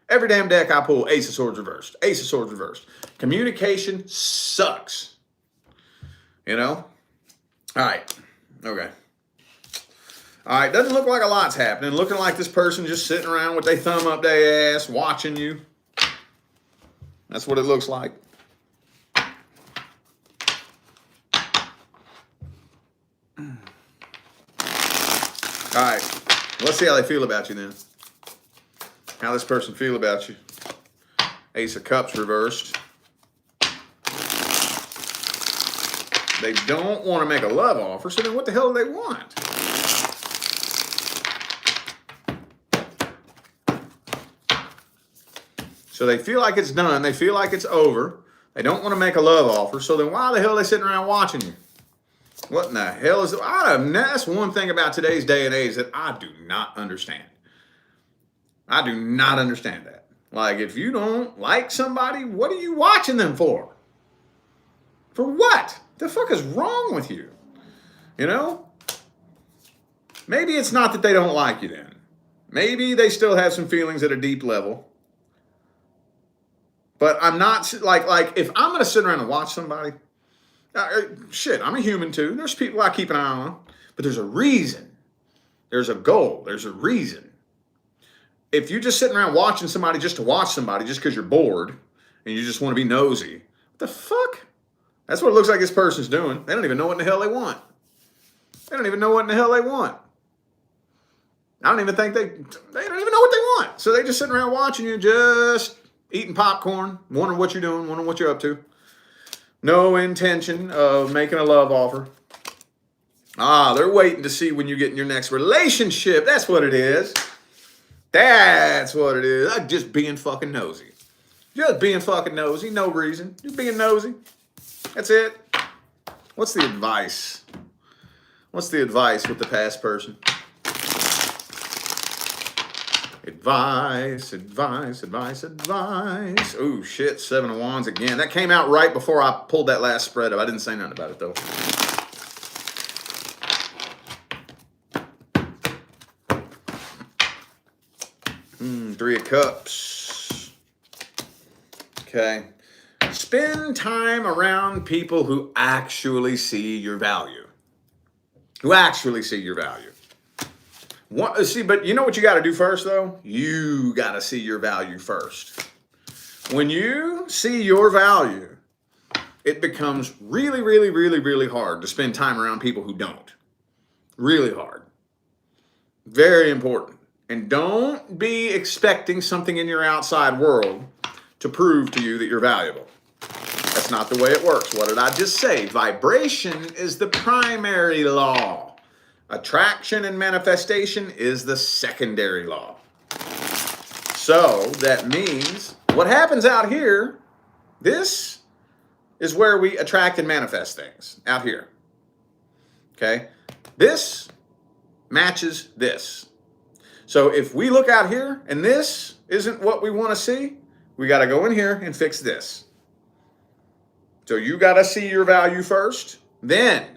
Every damn deck I pull, ace of swords reversed. Ace of swords reversed. Communication sucks. You know? All right. Okay. All right, doesn't look like a lot's happening. Looking like this person just sitting around with their thumb up their ass, watching you. That's what it looks like. All right, let's see how they feel about you then. How this person feel about you. Ace of Cups reversed. They don't want to make a love offer, so then what the hell do they want? So they feel like it's done. They feel like it's over. They don't want to make a love offer. So then why the hell are they sitting around watching you? What in the hell is it? That's one thing about today's day and age that I do not understand. I do not understand that. Like, if you don't like somebody, what are you watching them for? For what? The fuck is wrong with you? You know? Maybe it's not that they don't like you then. Maybe they still have some feelings at a deep level. But I'm not, like if I'm going to sit around and watch somebody, shit, I'm a human too. There's people I keep an eye on. But there's a reason. There's a goal. There's a reason. If you're just sitting around watching somebody just to watch somebody just because you're bored and you just want to be nosy, what the fuck? That's what it looks like this person's doing. They don't even know what in the hell they want. They don't even know what in the hell they want. I don't even think they don't even know what they want. So they just sitting around watching you, just eating popcorn, wondering what you're doing, wondering what you're up to. No intention of making a love offer. They're waiting to see when you get in your next relationship. That's what it is. That's what it is. Just being fucking nosy. Just being fucking nosy. No reason. Just being nosy. That's it. What's the advice? What's the advice with the past person? Advice, advice, advice, advice. Oh, shit. 7 of Wands again. That came out right before I pulled that last spread up. I didn't say nothing about it, though. Three of Cups. Okay. Spend time around people who actually see your value. Who actually see your value. But you know what you got to do first, though? You got to see your value first. When you see your value, it becomes really, really, really, really hard to spend time around people who don't. Really hard. Very important. And don't be expecting something in your outside world to prove to you that you're valuable. That's not the way it works. What did I just say? Vibration is the primary law. Attraction and manifestation is the secondary law. So that means what happens out here, this is where we attract and manifest things, out here. Okay? This matches this. So if we look out here and this isn't what we want to see, we got to go in here and fix this. So you got to see your value first, then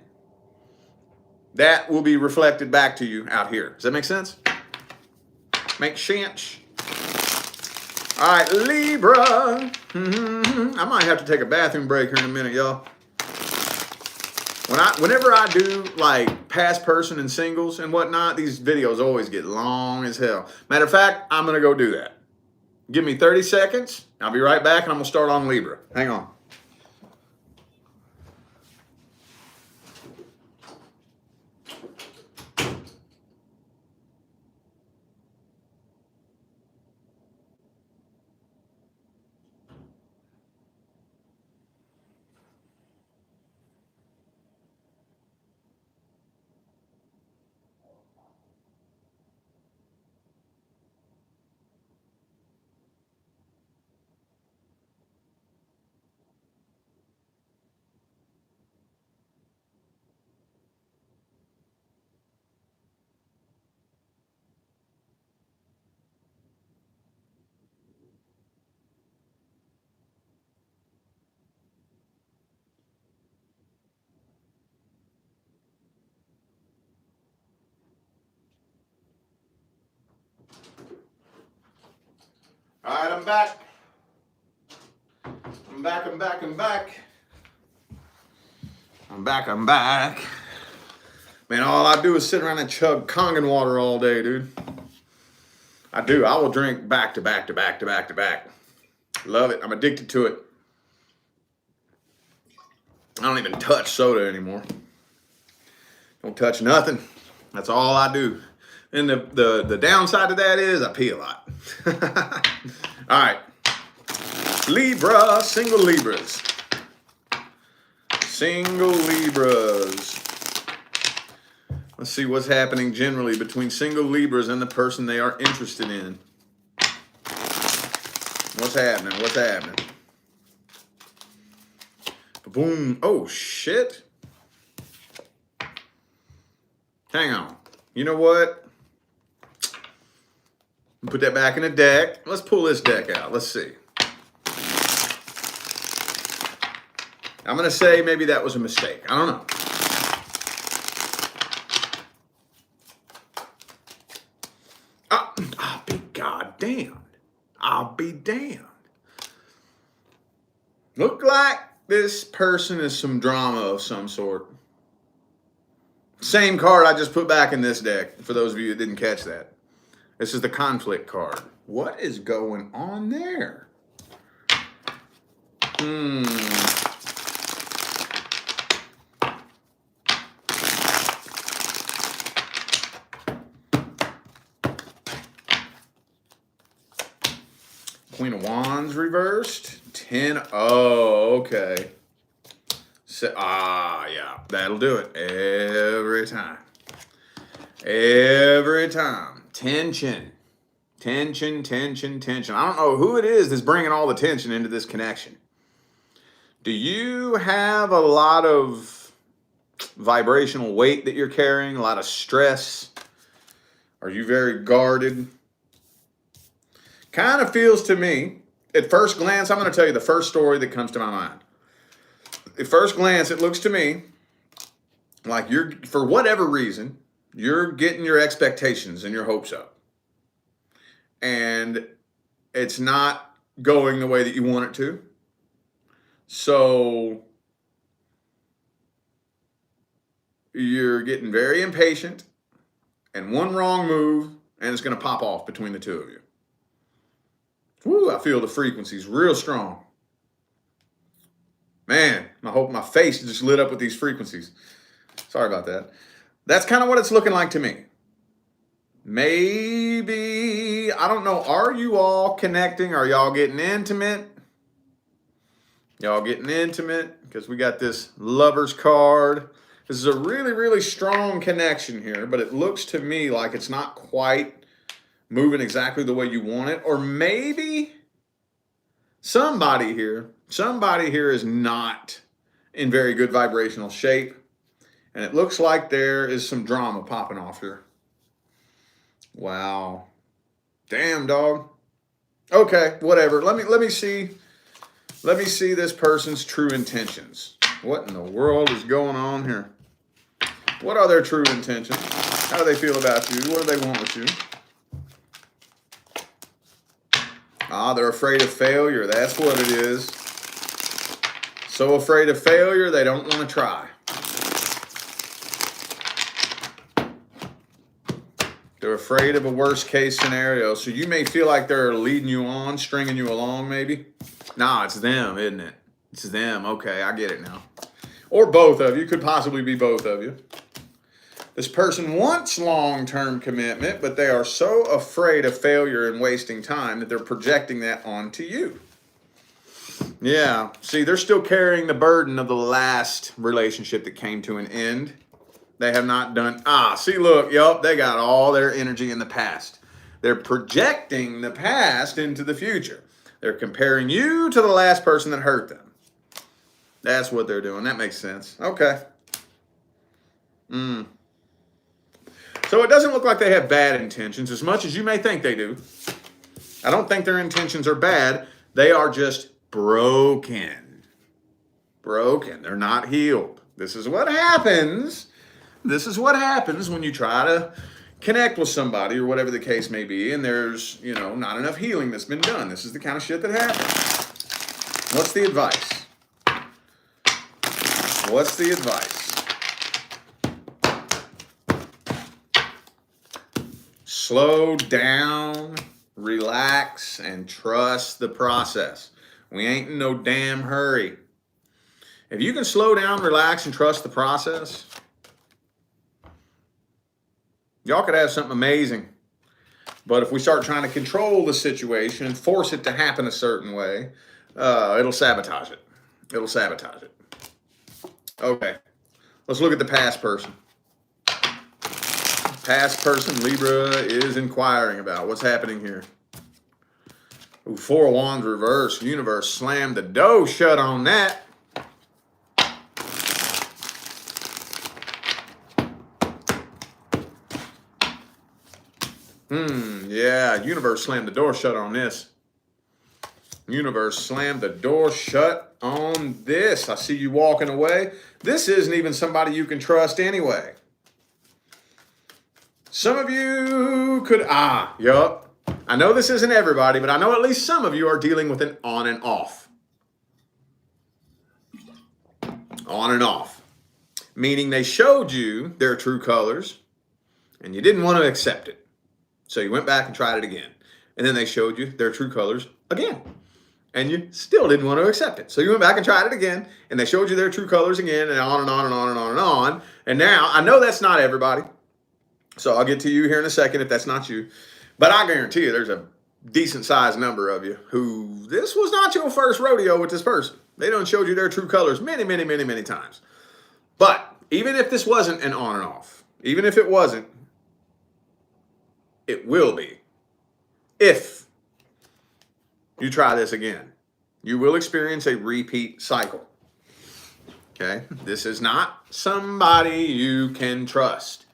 that will be reflected back to you out here. Does that make sense? Make sense? All right, Libra. I might have to take a bathroom break here in a minute, y'all. Whenever I do like past person and singles and whatnot, these videos always get long as hell. Matter of fact, I'm going to go do that. Give me 30 seconds. I'll be right back and I'm going to start on Libra. Hang on. All right, I'm back. I'm back. Man, all I do is sit around and chug Kangen water all day, dude. I do. I will drink back to back to back to back to back. Love it. I'm addicted to it. I don't even touch soda anymore. Don't touch nothing. That's all I do. And the downside to that is I pee a lot. All right. Libra, single Libras. Single Libras. Let's see what's happening generally between single Libras and the person they are interested in. What's happening? What's happening? Boom. Oh, shit. Hang on. You know what? Put that back in the deck. Let's pull this deck out. Let's see. I'm going to say maybe that was a mistake. I don't know. I'll be goddamned. I'll be damned. Look like this person is some drama of some sort. Same card I just put back in this deck, for those of you that didn't catch that. This is the conflict card. What is going on there? Queen of Wands reversed. 10. Oh, okay. So, yeah, that'll do it every time. Every time. Tension. Tension, tension, tension. I don't know who it is that's bringing all the tension into this connection. Do you have a lot of vibrational weight that you're carrying? A lot of stress? Are you very guarded? Kind of feels to me, at first glance, I'm going to tell you the first story that comes to my mind. At first glance, it looks to me like you're, for whatever reason, you're getting your expectations and your hopes up. And it's not going the way that you want it to. So you're getting very impatient, and one wrong move, and it's going to pop off between the two of you. Woo, I feel the frequencies real strong. Man, I hope my face just lit up with these frequencies. Sorry about that. That's kind of what it's looking like to me. Maybe, I don't know, are you all connecting? Are y'all getting intimate? Y'all getting intimate? Because we got this Lover's card. This is a really, really strong connection here, but it looks to me like it's not quite moving exactly the way you want it. Or maybe somebody here is not in very good vibrational shape. And it looks like there is some drama popping off here. Wow. Damn, dog. Okay, whatever. Let me see this person's true intentions. What in the world is going on here? What are their true intentions? How do they feel about you? What do they want with you? They're afraid of failure. That's what it is. So afraid of failure, they don't want to try. They're afraid of a worst case scenario. So you may feel like they're leading you on, stringing you along maybe. Nah, it's them, isn't it? It's them. Okay, I get it now. Or both of you. Could possibly be both of you. This person wants long-term commitment, but they are so afraid of failure and wasting time that they're projecting that onto you. Yeah, see, they're still carrying the burden of the last relationship that came to an end. They have not done, see, look, yup, they got all their energy in the past. They're projecting the past into the future. They're comparing you to the last person that hurt them. That's what they're doing. That makes sense. Okay. So it doesn't look like they have bad intentions as much as you may think they do. I don't think their intentions are bad. They are just broken. Broken. They're not healed. This is what happens. This is what happens when you try to connect with somebody or whatever the case may be, and there's, not enough healing that's been done. This is the kind of shit that happens. What's the advice? What's the advice? Slow down, relax, and trust the process. We ain't in no damn hurry. If you can slow down, relax, and trust the process, y'all could have something amazing. But if we start trying to control the situation and force it to happen a certain way, it'll sabotage it. It'll sabotage it. Okay, let's look at the past person. Past person Libra is inquiring about. What's happening here? Ooh, 4 of Wands reverse. Universe slammed the door shut on that. Yeah, universe slammed the door shut on this. Universe slammed the door shut on this. I see you walking away. This isn't even somebody you can trust anyway. Some of you could, yup. I know this isn't everybody, but I know at least some of you are dealing with an on and off. On and off. Meaning they showed you their true colors and you didn't want to accept it. So you went back and tried it again. And then they showed you their true colors again. And you still didn't want to accept it. So you went back and tried it again. And they showed you their true colors again. And on and on and on and on and on. And now, I know that's not everybody. So I'll get to you here in a second if that's not you. But I guarantee you there's a decent sized number of you who this was not your first rodeo with this person. They done showed you their true colors many, many, many, many times. But even if this wasn't an on and off, even if it wasn't, it will be. If you try this again, you will experience a repeat cycle. Okay? This is not somebody you can trust.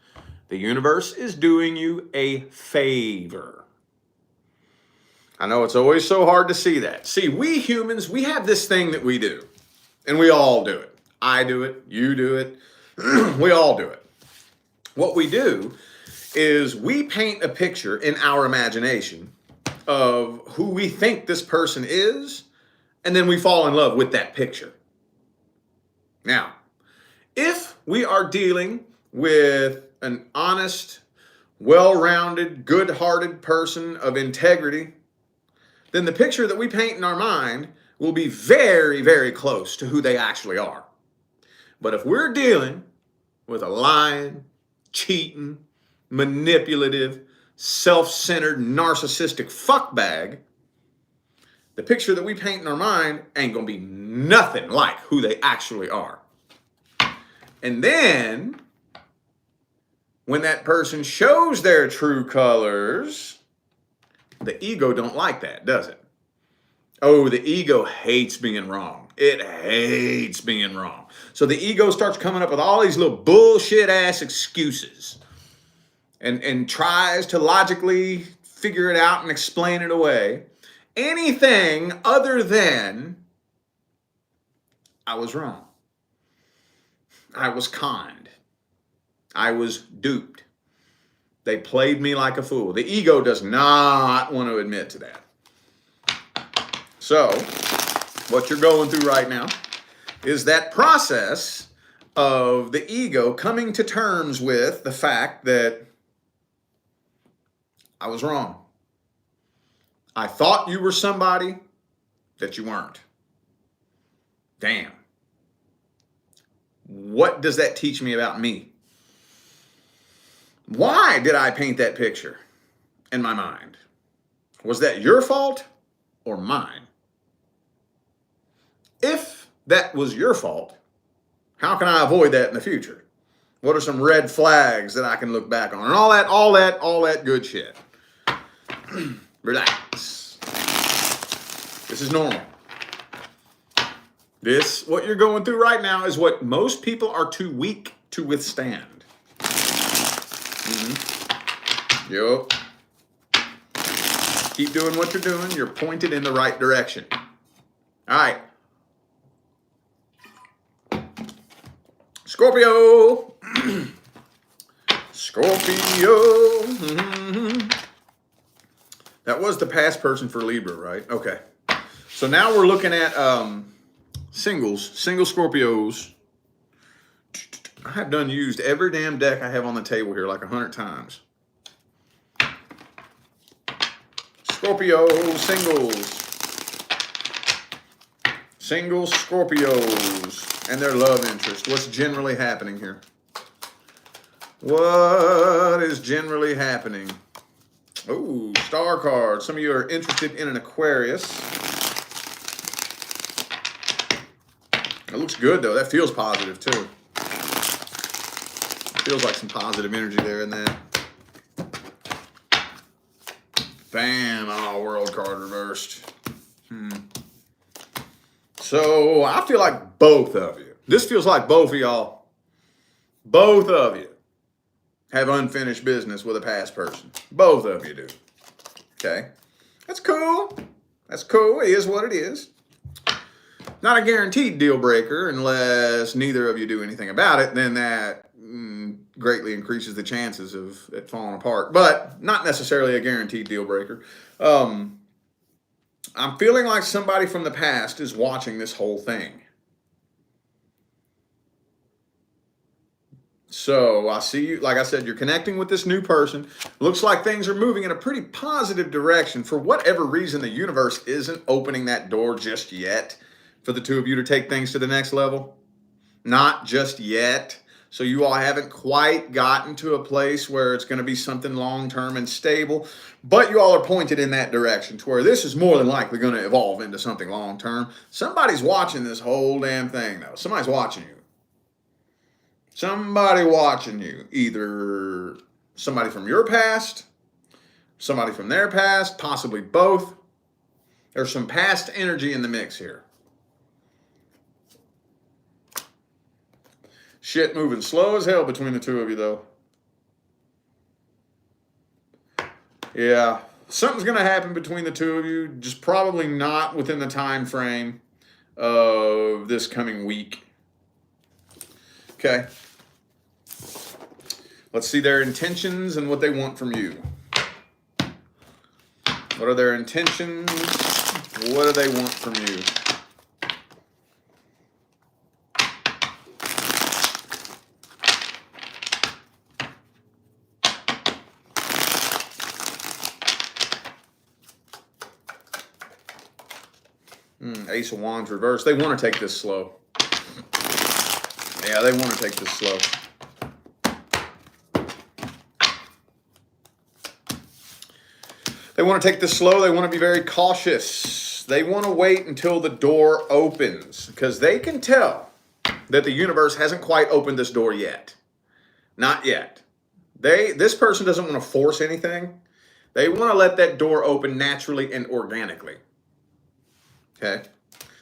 The universe is doing you a favor. I know it's always so hard to see that. See, we humans, we have this thing that we do. And we all do it. I do it. You do it. We all do it. What we do is we paint a picture in our imagination of who we think this person is, and then we fall in love with that picture. Now, if we are dealing with an honest, well-rounded, good-hearted person of integrity, then the picture that we paint in our mind will be very, very close to who they actually are. But if we're dealing with a lying, cheating, manipulative, self-centered, narcissistic fuckbag, the picture that we paint in our mind ain't gonna be nothing like who they actually are. And then, when that person shows their true colors, the ego don't like that, does it? Oh, the ego hates being wrong. It hates being wrong. So the ego starts coming up with all these little bullshit-ass excuses and tries to logically figure it out and explain it away. Anything other than, I was wrong. I was conned. I was duped. They played me like a fool. The ego does not want to admit to that. So, what you're going through right now is that process of the ego coming to terms with the fact that I was wrong. I thought you were somebody that you weren't. Damn. What does that teach me about me? Why did I paint that picture in my mind? Was that your fault or mine? If that was your fault, how can I avoid that in the future? What are some red flags that I can look back on? And all that good shit. Relax. This is normal. What you're going through right now is what most people are too weak to withstand. Yup. Keep doing what you're doing. You're pointed in the right direction. All right. Scorpio. Scorpio. That was the past person for Libra, right? Okay. So now we're looking at single Scorpios. I have done used every damn deck I have on the table here like 100 times. Scorpio singles. Single Scorpios and their love interest. What's generally happening here? What is generally happening? Oh, star card. Some of you are interested in an Aquarius. It looks good, though. That feels positive, too. Feels like some positive energy there in that. Bam. Oh, world card reversed. So, I feel like both of you. This feels like both of y'all. Both of you have unfinished business with a past person. Both of you do. Okay? That's cool. That's cool. It is what it is. Not a guaranteed deal breaker unless neither of you do anything about it. Then that greatly increases the chances of it falling apart. But not necessarily a guaranteed deal breaker. I'm feeling like somebody from the past is watching this whole thing. So I see you, like I said, you're connecting with this new person. Looks like things are moving in a pretty positive direction. For whatever reason, the universe isn't opening that door just yet for the two of you to take things to the next level. Not just yet. So you all haven't quite gotten to a place where it's going to be something long-term and stable. But you all are pointed in that direction to where this is more than likely going to evolve into something long-term. Somebody's watching this whole damn thing, though. Somebody's watching you. Somebody watching you, either somebody from your past, somebody from their past, possibly both. There's some past energy in the mix here. Shit moving slow as hell between the two of you, though. Yeah, something's going to happen between the two of you, just probably not within the time frame of this coming week. Okay. Let's see their intentions and what they want from you. What are their intentions? What do they want from you? Ace of Wands reversed. They want to take this slow. Yeah, they want to take this slow. They want to take this slow. They want to be very cautious. They want to wait until the door opens because they can tell that the universe hasn't quite opened this door yet. Not yet. This person doesn't want to force anything. They want to let that door open naturally and organically. Okay?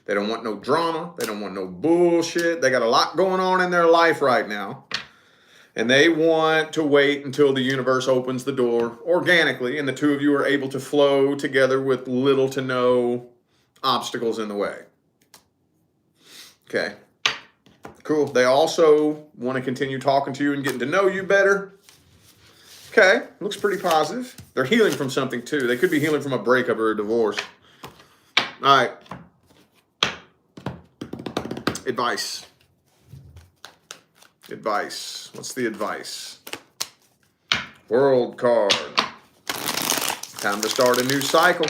They don't want no drama. They don't want no bullshit. They got a lot going on in their life right now. And they want to wait until the universe opens the door organically and the two of you are able to flow together with little to no obstacles in the way. Okay. Cool. They also want to continue talking to you and getting to know you better. Okay. Looks pretty positive. They're healing from something too. They could be healing from a breakup or a divorce. All right. Advice. Advice. What's the advice? World card. Time to start a new cycle.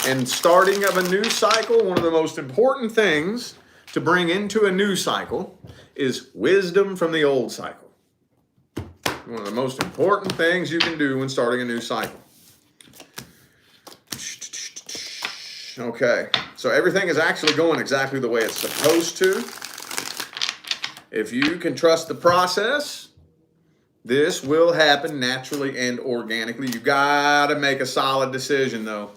And starting of a new cycle, one of the most important things to bring into a new cycle is wisdom from the old cycle. One of the most important things you can do when starting a new cycle. Okay, so everything is actually going exactly the way it's supposed to. If you can trust the process, this will happen naturally and organically. You gotta make a solid decision though.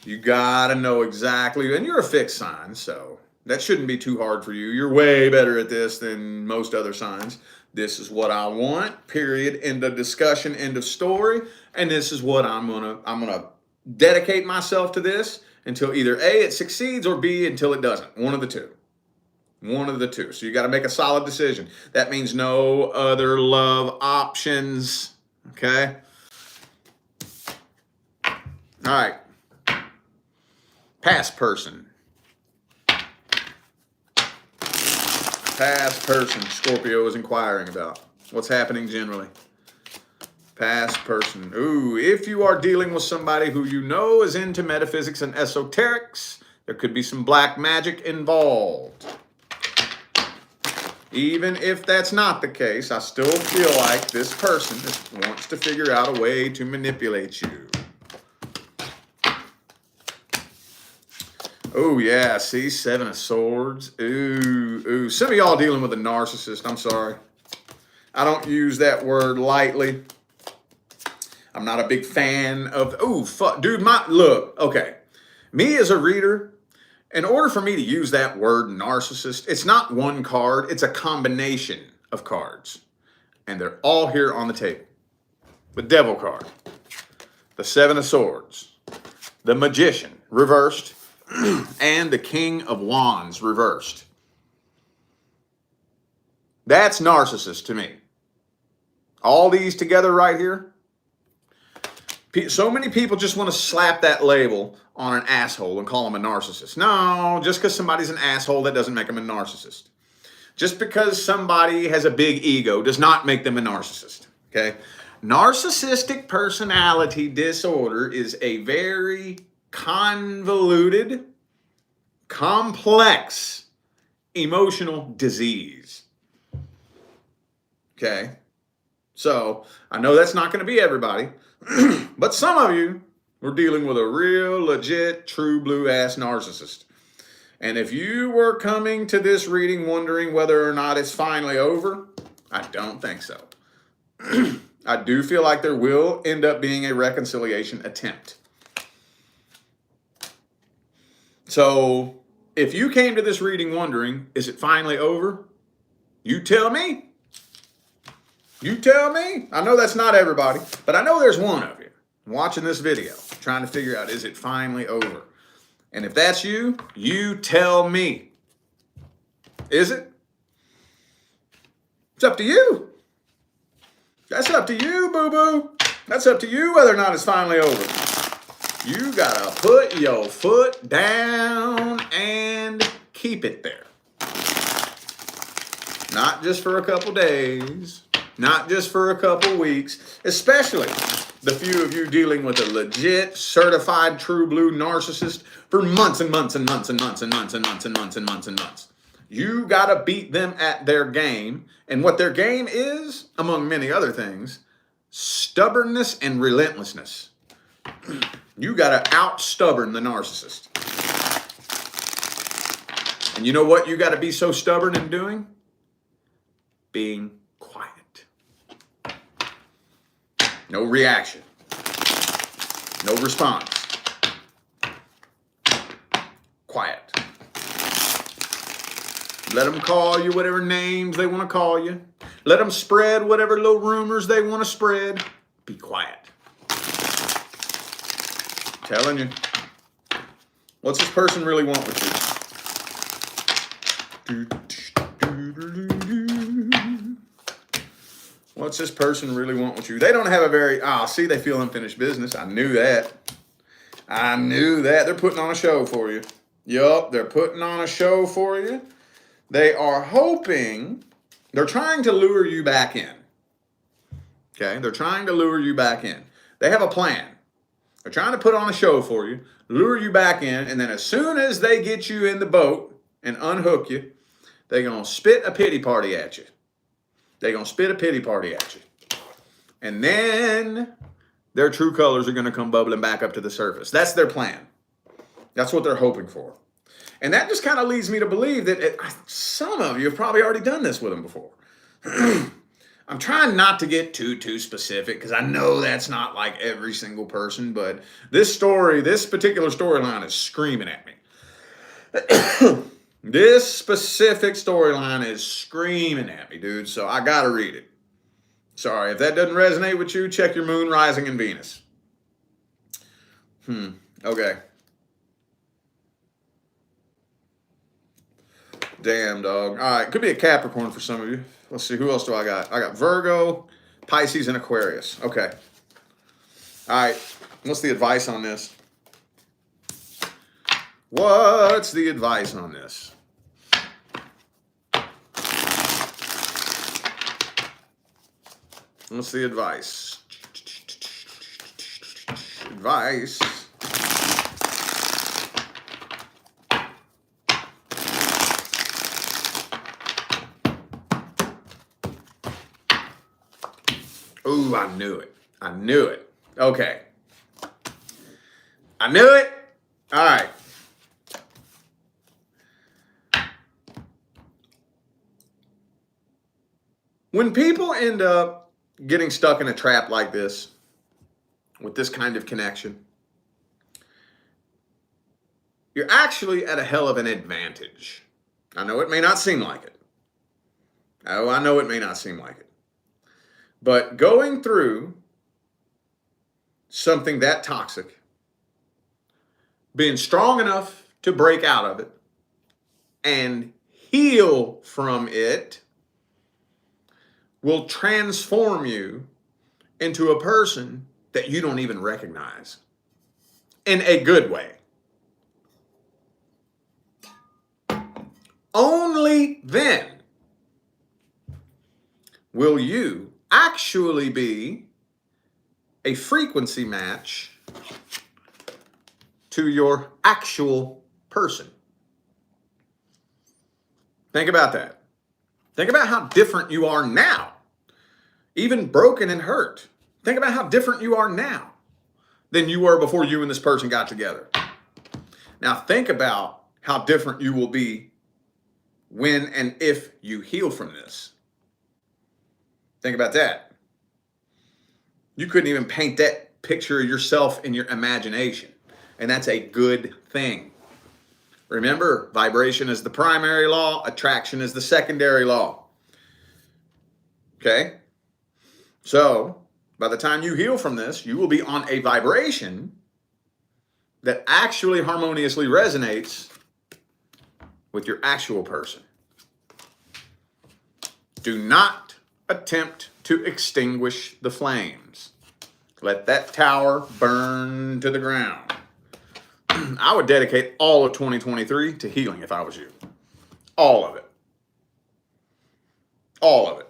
You gotta know exactly, and you're a fixed sign, so that shouldn't be too hard for you. You're way better at this than most other signs. This is what I want, period, end of discussion, end of story, and this is what I'm gonna dedicate myself to this until either A, it succeeds, or B, until it doesn't. One of the two. One of the two. So you got to make a solid decision. That means no other love options. Okay? All right. Past person. Past person. Scorpio is inquiring about. What's happening generally? Past person. Ooh, if you are dealing with somebody who you know is into metaphysics and esoterics, there could be some black magic involved. Even if that's not the case, I still feel like this person wants to figure out a way to manipulate you. Oh, yeah. See, Seven of Swords. Ooh. Some of y'all dealing with a narcissist. I'm sorry. I don't use that word lightly. I'm not a big fan of... Ooh, fuck. Dude, look, okay. Me as a reader... In order for me to use that word narcissist, it's not one card, it's a combination of cards. And they're all here on the table. The Devil card, the Seven of Swords, the Magician reversed, and the King of Wands reversed. That's narcissist to me. All these together right here. So many people just want to slap that label on an asshole and call them a narcissist. No, just because somebody's an asshole, that doesn't make them a narcissist. Just because somebody has a big ego does not make them a narcissist, okay? Narcissistic personality disorder is a very convoluted, complex emotional disease, okay? So, I know that's not going to be everybody, but some of you were dealing with a real, legit, true blue-ass narcissist. And if you were coming to this reading wondering whether or not it's finally over, I don't think so. I do feel like there will end up being a reconciliation attempt. So, if you came to this reading wondering, is it finally over? You tell me. You tell me. I know that's not everybody, but I know there's one of you watching this video trying to figure out, is it finally over? And if that's you, you tell me. Is it? It's up to you. That's up to you, boo-boo. That's up to you whether or not it's finally over. You gotta put your foot down and keep it there. Not just for a couple days. Not just for a couple weeks, especially the few of you dealing with a legit, certified, true blue narcissist for months and months and months and months and months and months and months and months and months. You got to beat them at their game. And what their game is, among many other things, stubbornness and relentlessness. You got to out-stubborn the narcissist. And you know what you got to be so stubborn in doing? Being quiet. No reaction. No response. Quiet. Let them call you whatever names they want to call you. Let them spread whatever little rumors they want to spread. Be quiet. I'm telling you. What's this person really want with you? What's this person really want with you? They don't have a very, see, they feel unfinished business. I knew that. I knew that. They're putting on a show for you. Yup, they're putting on a show for you. They are hoping, they're trying to lure you back in. Okay, they're trying to lure you back in. They have a plan. They're trying to put on a show for you, lure you back in, and then as soon as they get you in the boat and unhook you, they're going to spit a pity party at you. They're going to spit a pity party at you. And then their true colors are going to come bubbling back up to the surface. That's their plan. That's what they're hoping for. And that just kind of leads me to believe that some of you have probably already done this with them before. I'm trying not to get too specific because I know that's not like every single person, but this particular storyline is screaming at me. This specific storyline is screaming at me, dude, so I got to read it. Sorry, if that doesn't resonate with you, check your moon, rising, and Venus. Okay. Damn, dog. All right, could be a Capricorn for some of you. Let's see, who else do I got? I got Virgo, Pisces, and Aquarius. Okay. All right, what's the advice on this? What's the advice on this? What's the advice? Advice. Ooh, I knew it. I knew it. Okay. I knew it. All right. When people end up getting stuck in a trap like this, with this kind of connection, you're actually at a hell of an advantage. I know it may not seem like it. Oh, I know it may not seem like it. But going through something that toxic, being strong enough to break out of it and heal from it will transform you into a person that you don't even recognize in a good way. Only then will you actually be a frequency match to your actual person. Think about that. Think about how different you are now. Even broken and hurt. Think about how different you are now than you were before you and this person got together. Now think about how different you will be when and if you heal from this. Think about that. You couldn't even paint that picture of yourself in your imagination. And that's a good thing. Remember, vibration is the primary law, attraction is the secondary law. Okay? So, by the time you heal from this, you will be on a vibration that actually harmoniously resonates with your actual person. Do not attempt to extinguish the flames. Let that tower burn to the ground. I would dedicate all of 2023 to healing if I was you. All of it. All of it.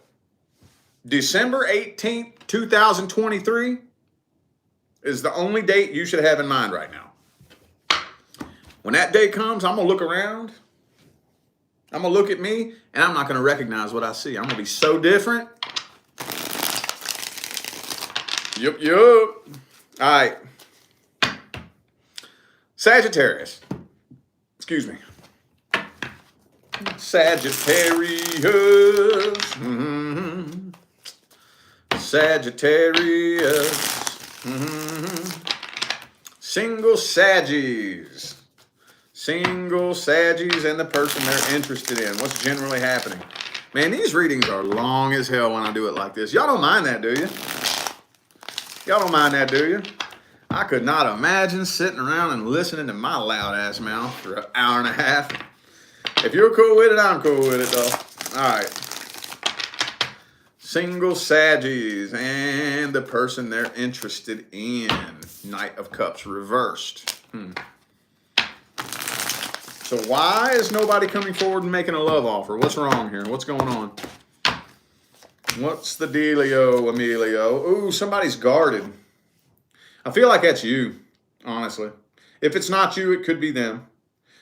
December 18th, 2023 is the only date you should have in mind right now. When that day comes, I'm going to look around. I'm going to look at me, and I'm not going to recognize what I see. I'm going to be so different. Yup, yup. All right. Sagittarius. Excuse me. Sagittarius. Mm-hmm. Sagittarius. Mm-hmm. Single Saggies. Single Saggies and the person they're interested in. What's generally happening? Man, these readings are long as hell when I do it like this. Y'all don't mind that, do you? Y'all don't mind that, do you? I could not imagine sitting around and listening to my loud ass mouth for an hour and a half. If you're cool with it, I'm cool with it though. All right. Single Saggies and the person they're interested in. Knight of Cups reversed. So why is nobody coming forward and making a love offer? What's wrong here? What's going on? What's the dealio, Emilio? Ooh, somebody's guarded. I feel like that's you, honestly. If it's not you, it could be them.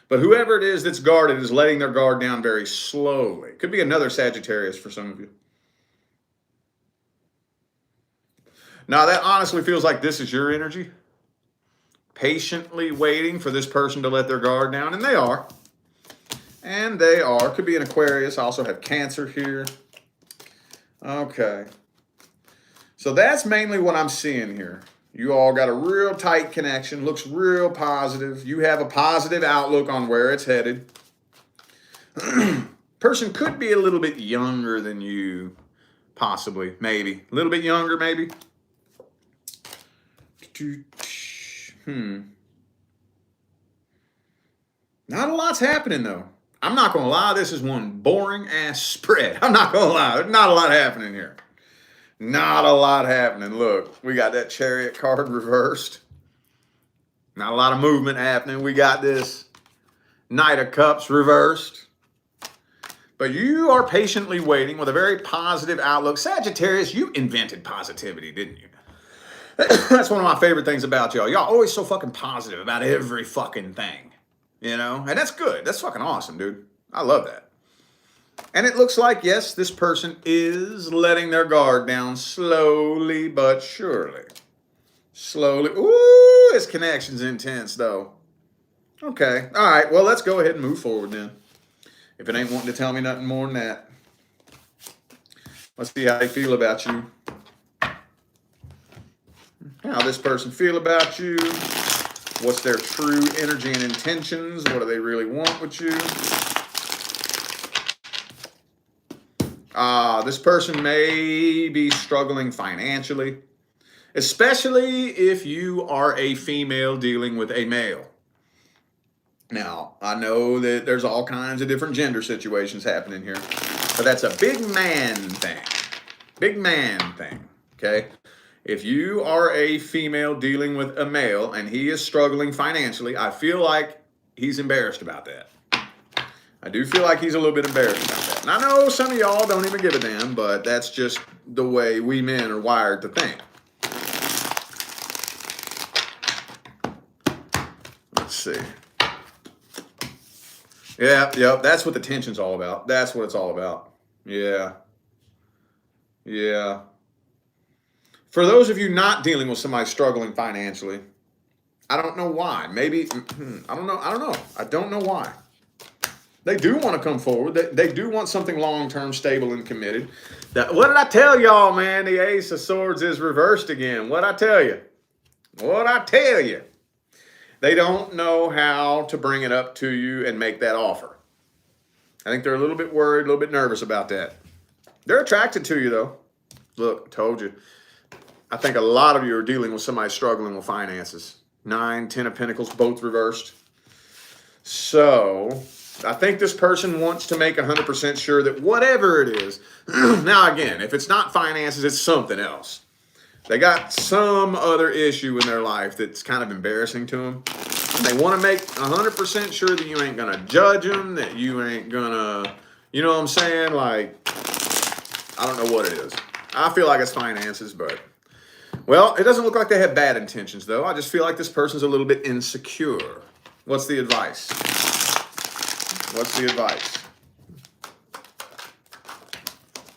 But whoever it is that's guarded is letting their guard down very slowly. It could be another Sagittarius for some of you. Now, that honestly feels like this is your energy. Patiently waiting for this person to let their guard down. And they are. And they are. Could be an Aquarius. I also have Cancer here. Okay. So that's mainly what I'm seeing here. You all got a real tight connection. Looks real positive. You have a positive outlook on where it's headed. Person could be a little bit younger than you. Possibly. Maybe. A little bit younger, maybe. Not a lot's happening, though. I'm not going to lie. This is one boring ass spread. I'm not going to lie. There's not a lot happening here. Not a lot happening. Look, we got that Chariot card reversed. Not a lot of movement happening. We got this Knight of Cups reversed. But you are patiently waiting with a very positive outlook. Sagittarius, you invented positivity, didn't you? That's one of my favorite things about y'all. Y'all always so fucking positive about every fucking thing. You know? And that's good. That's fucking awesome, dude. I love that. And it looks like, yes, this person is letting their guard down slowly but surely. Slowly. Ooh, this connection's intense, though. Okay. All right. Well, let's go ahead and move forward then. If it ain't wanting to tell me nothing more than that. Let's see how they feel about you. How this person feel about you. What's their true energy and intentions? What do they really want with you? This person may be struggling financially, especially if you are a female dealing with a male. Now, I know that there's all kinds of different gender situations happening here, but that's a big man thing. Big man thing, okay? If you are a female dealing with a male and he is struggling financially, I feel like he's embarrassed about that. I do feel like he's a little bit embarrassed about that. And I know some of y'all don't even give a damn, but that's just the way we men are wired to think. Let's see. Yep, that's what the tension's all about. That's what it's all about. Yeah. For those of you not dealing with somebody struggling financially, I don't know why. Maybe, I don't know. I don't know why. They do want to come forward. They do want something long-term, stable, and committed. What did I tell y'all, man? The Ace of Swords is reversed again. What'd I tell you? They don't know how to bring it up to you and make that offer. I think they're a little bit worried, a little bit nervous about that. They're attracted to you, though. Look, I told you. I think a lot of you are dealing with somebody struggling with finances. 9, 10 of Pentacles, both reversed. So I think this person wants to make 100% sure that whatever it is, now again, if it's not finances, it's something else. They got some other issue in their life that's kind of embarrassing to them. And they want to make 100% sure that you ain't going to judge them, that you ain't going to, you know what I'm saying? Like, I don't know what it is. I feel like it's finances, but, well, it doesn't look like they have bad intentions, though. I just feel like this person's a little bit insecure. What's the advice? What's the advice?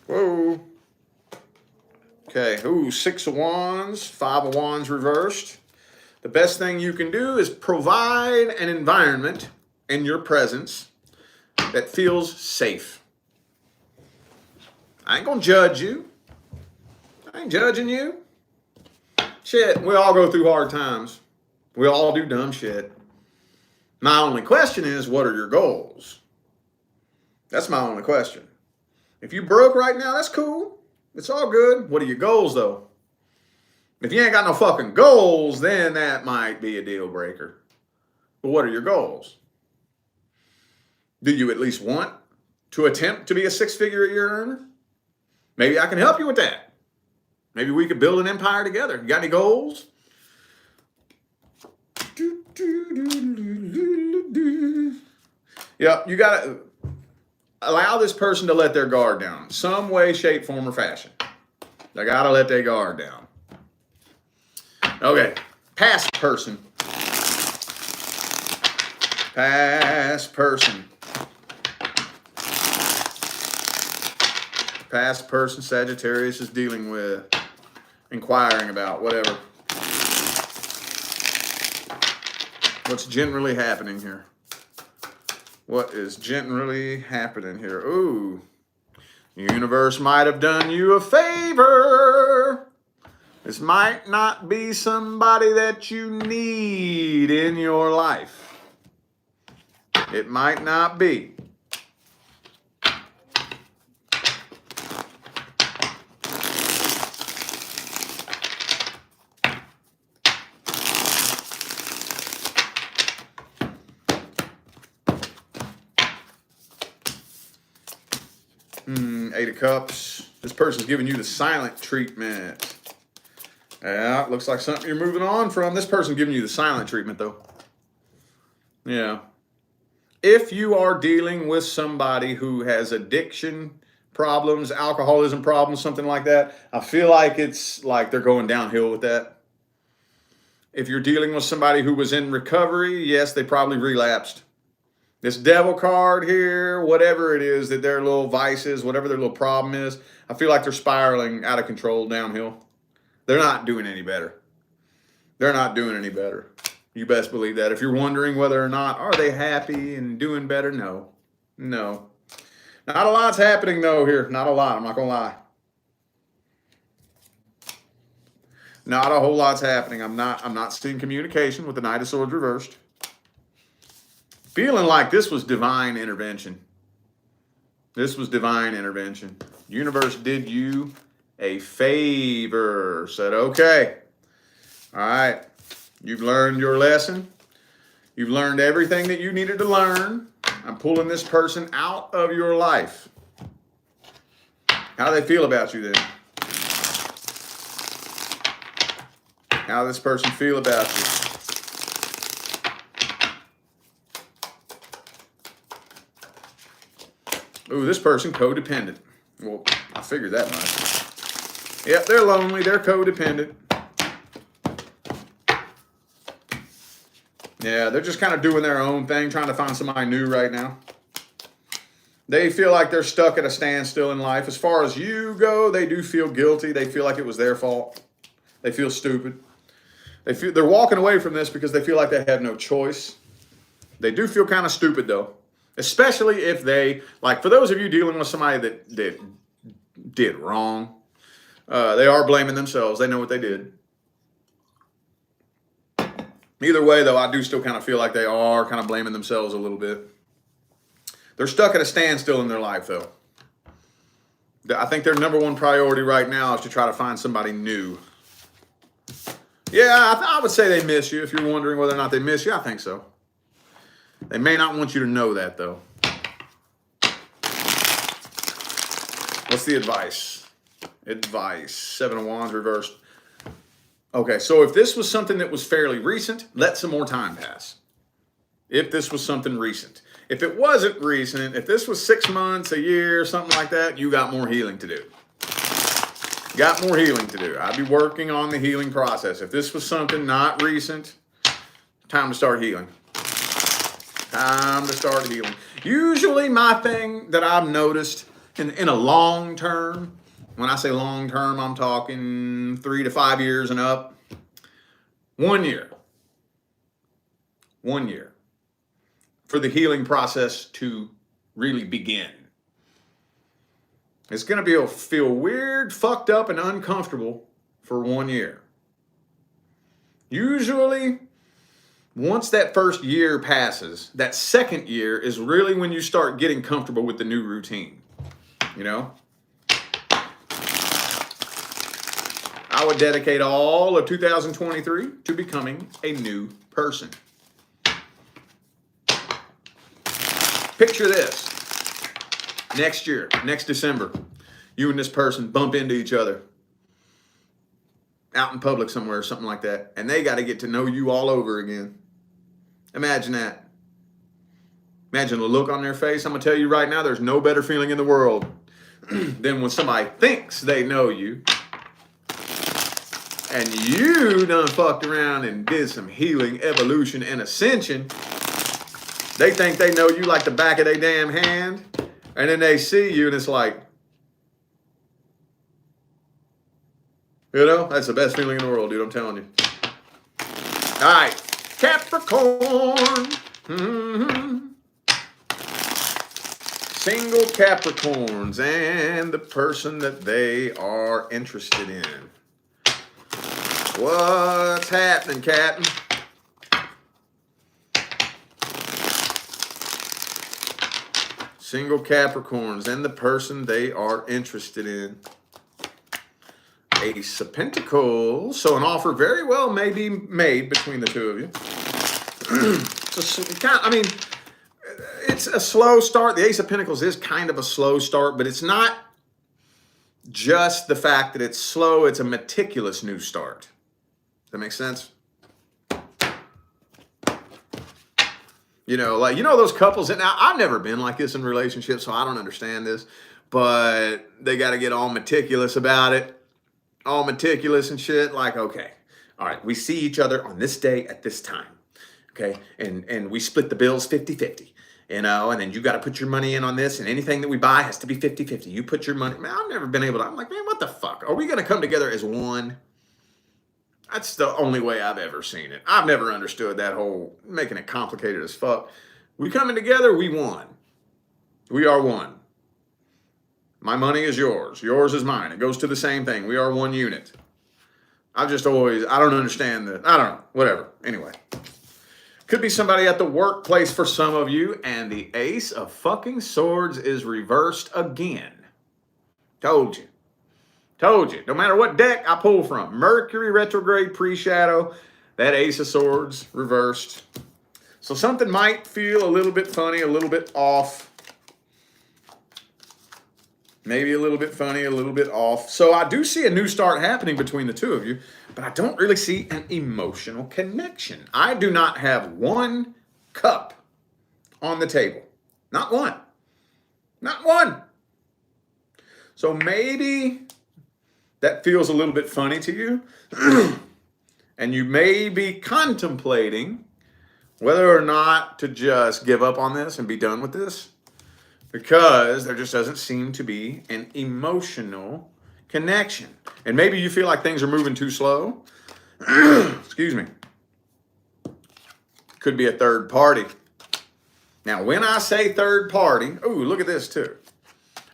Whoa. Okay, ooh, 6 of Wands, 5 of Wands reversed. The best thing you can do is provide an environment in your presence that feels safe. I ain't gonna judge you. I ain't judging you. Shit, we all go through hard times. We all do dumb shit. My only question is, what are your goals? That's my only question. If you broke right now, that's cool. It's all good. What are your goals, though? If you ain't got no fucking goals, then that might be a deal breaker. But what are your goals? Do you at least want to attempt to be a 6-figure-a-year earner? Maybe I can help you with that. Maybe we could build an empire together. You got any goals? Yep, you got to allow this person to let their guard down. Some way, shape, form, or fashion. They got to let their guard down. Okay, past person. Past person. Past person Sagittarius is dealing with, inquiring about, whatever. What's generally happening here? What is generally happening here? Ooh, the universe might have done you a favor. This might not be somebody that you need in your life. It might not be. 8 of Cups. This person's giving you the silent treatment. Yeah, looks like something you're moving on from. This person's giving you the silent treatment, though. Yeah. If you are dealing with somebody who has addiction problems, alcoholism problems, something like that, I feel like it's like they're going downhill with that. If you're dealing with somebody who was in recovery, yes, they probably relapsed. This devil card here, whatever it is that their little vice is, whatever their little problem is, I feel like they're spiraling out of control downhill. They're not doing any better. They're not doing any better. You best believe that. If you're wondering whether or not, are they happy and doing better? No. No. Not a lot's happening, though, here. Not a lot. I'm not going to lie. Not a whole lot's happening. I'm not seeing communication with the Knight of Swords reversed. Feeling like this was divine intervention. This was divine intervention. Universe did you a favor. Said, okay. All right. You've learned your lesson. You've learned everything that you needed to learn. I'm pulling this person out of your life. How do they feel about you then? How does this person feel about you? Ooh, this person codependent. Well, I figured that much. Yep, they're lonely. They're codependent. Yeah, they're just kind of doing their own thing, trying to find somebody new right now. They feel like they're stuck at a standstill in life. As far as you go, they do feel guilty. They feel like it was their fault. They feel stupid. They're walking away from this because they feel like they had no choice. They do feel kind of stupid, though. Especially if they, like for those of you dealing with somebody that did wrong, they are blaming themselves. They know what they did. Either way, though, I do still kind of feel like they are kind of blaming themselves a little bit. They're stuck at a standstill in their life, though. I think their number one priority right now is to try to find somebody new. Yeah, I would say they miss you. If you're wondering whether or not they miss you, I think so. They may not want you to know that, though. What's the advice? Advice. 7 of Wands reversed. Okay, so if this was something that was fairly recent, let some more time pass. If this was something recent. If it wasn't recent, if this was 6 months, a year, something like that, you got more healing to do. Got more healing to do. I'd be working on the healing process. If this was something not recent, time to start healing. Time to start healing. Usually my thing that I've noticed in a long term When I say long term, I'm talking 3 to 5 years and up. 1 year. 1 year. For the healing process to really begin. It's going to feel weird, fucked up, and uncomfortable for 1 year. Usually, once that first year passes, that second year is really when you start getting comfortable with the new routine. You know? I would dedicate all of 2023 to becoming a new person. Picture this. Next year, next December, you and this person bump into each other out in public somewhere or something like that, and they got to get to know you all over again. Imagine that. Imagine the look on their face. I'm going to tell you right now, there's no better feeling in the world than when somebody thinks they know you, and you done fucked around and did some healing, evolution, and ascension. They think they know you like the back of their damn hand, and then they see you, and it's like, you know, that's the best feeling in the world, dude, I'm telling you. All right, Capricorn. Single Capricorns and the person that they are interested in. What's happening, Captain? Single Capricorns and the person they are interested in. Ace of Pentacles. So an offer very well may be made between the two of you. It's a slow start. The Ace of Pentacles is kind of a slow start, but it's not just the fact that it's slow. It's a meticulous new start. Does that make sense? You know, like, you know those couples that, now I've never been like this in relationships, so I don't understand this, but they got to get all meticulous about it. All meticulous and shit. Like, okay, all right, we see each other on this day at this time. Okay, and we split the bills 50-50, you know, and then you got to put your money in on this, and anything that we buy has to be 50-50. You put your money, man, I've never been able to, I'm like, man, what the fuck? Are we going to come together as one? That's the only way I've ever seen it. I've never understood that whole making it complicated as fuck. We coming together, we won. We are one. My money is yours. Yours is mine. It goes to the same thing. We are one unit. I don't understand that. I don't know. Whatever. Anyway. Could be somebody at the workplace for some of you, and the Ace of fucking Swords is reversed again. Told you. Told you. No matter what deck I pull from, Mercury retrograde pre-shadow, that Ace of Swords reversed. So something might feel a little bit funny, a little bit off. Maybe a little bit funny, a little bit off. So I do see a new start happening between the two of you, but I don't really see an emotional connection. I do not have one cup on the table. Not one. Not one. So maybe that feels a little bit funny to you. And you may be contemplating whether or not to just give up on this and be done with this, because there just doesn't seem to be an emotional connection. And maybe you feel like things are moving too slow. Excuse me. Could be a third party. Now, when I say third party, ooh, look at this too.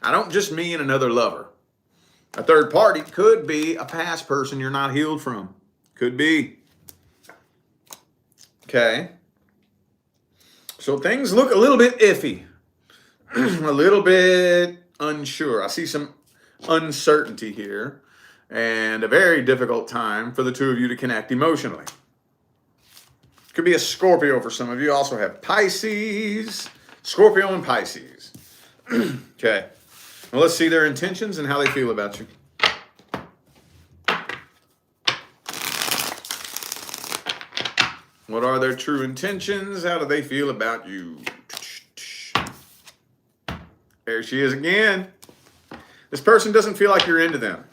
I don't just mean another lover. A third party could be a past person you're not healed from. Could be. Okay. So things look a little bit iffy. A little bit unsure. I see some uncertainty here, and a very difficult time for the two of you to connect emotionally. Could be a Scorpio for some of you. Also have Pisces, Scorpio and Pisces. Okay. Well, let's see their intentions and how they feel about you. What are their true intentions? How do they feel about you? There she is again. This person doesn't feel like you're into them.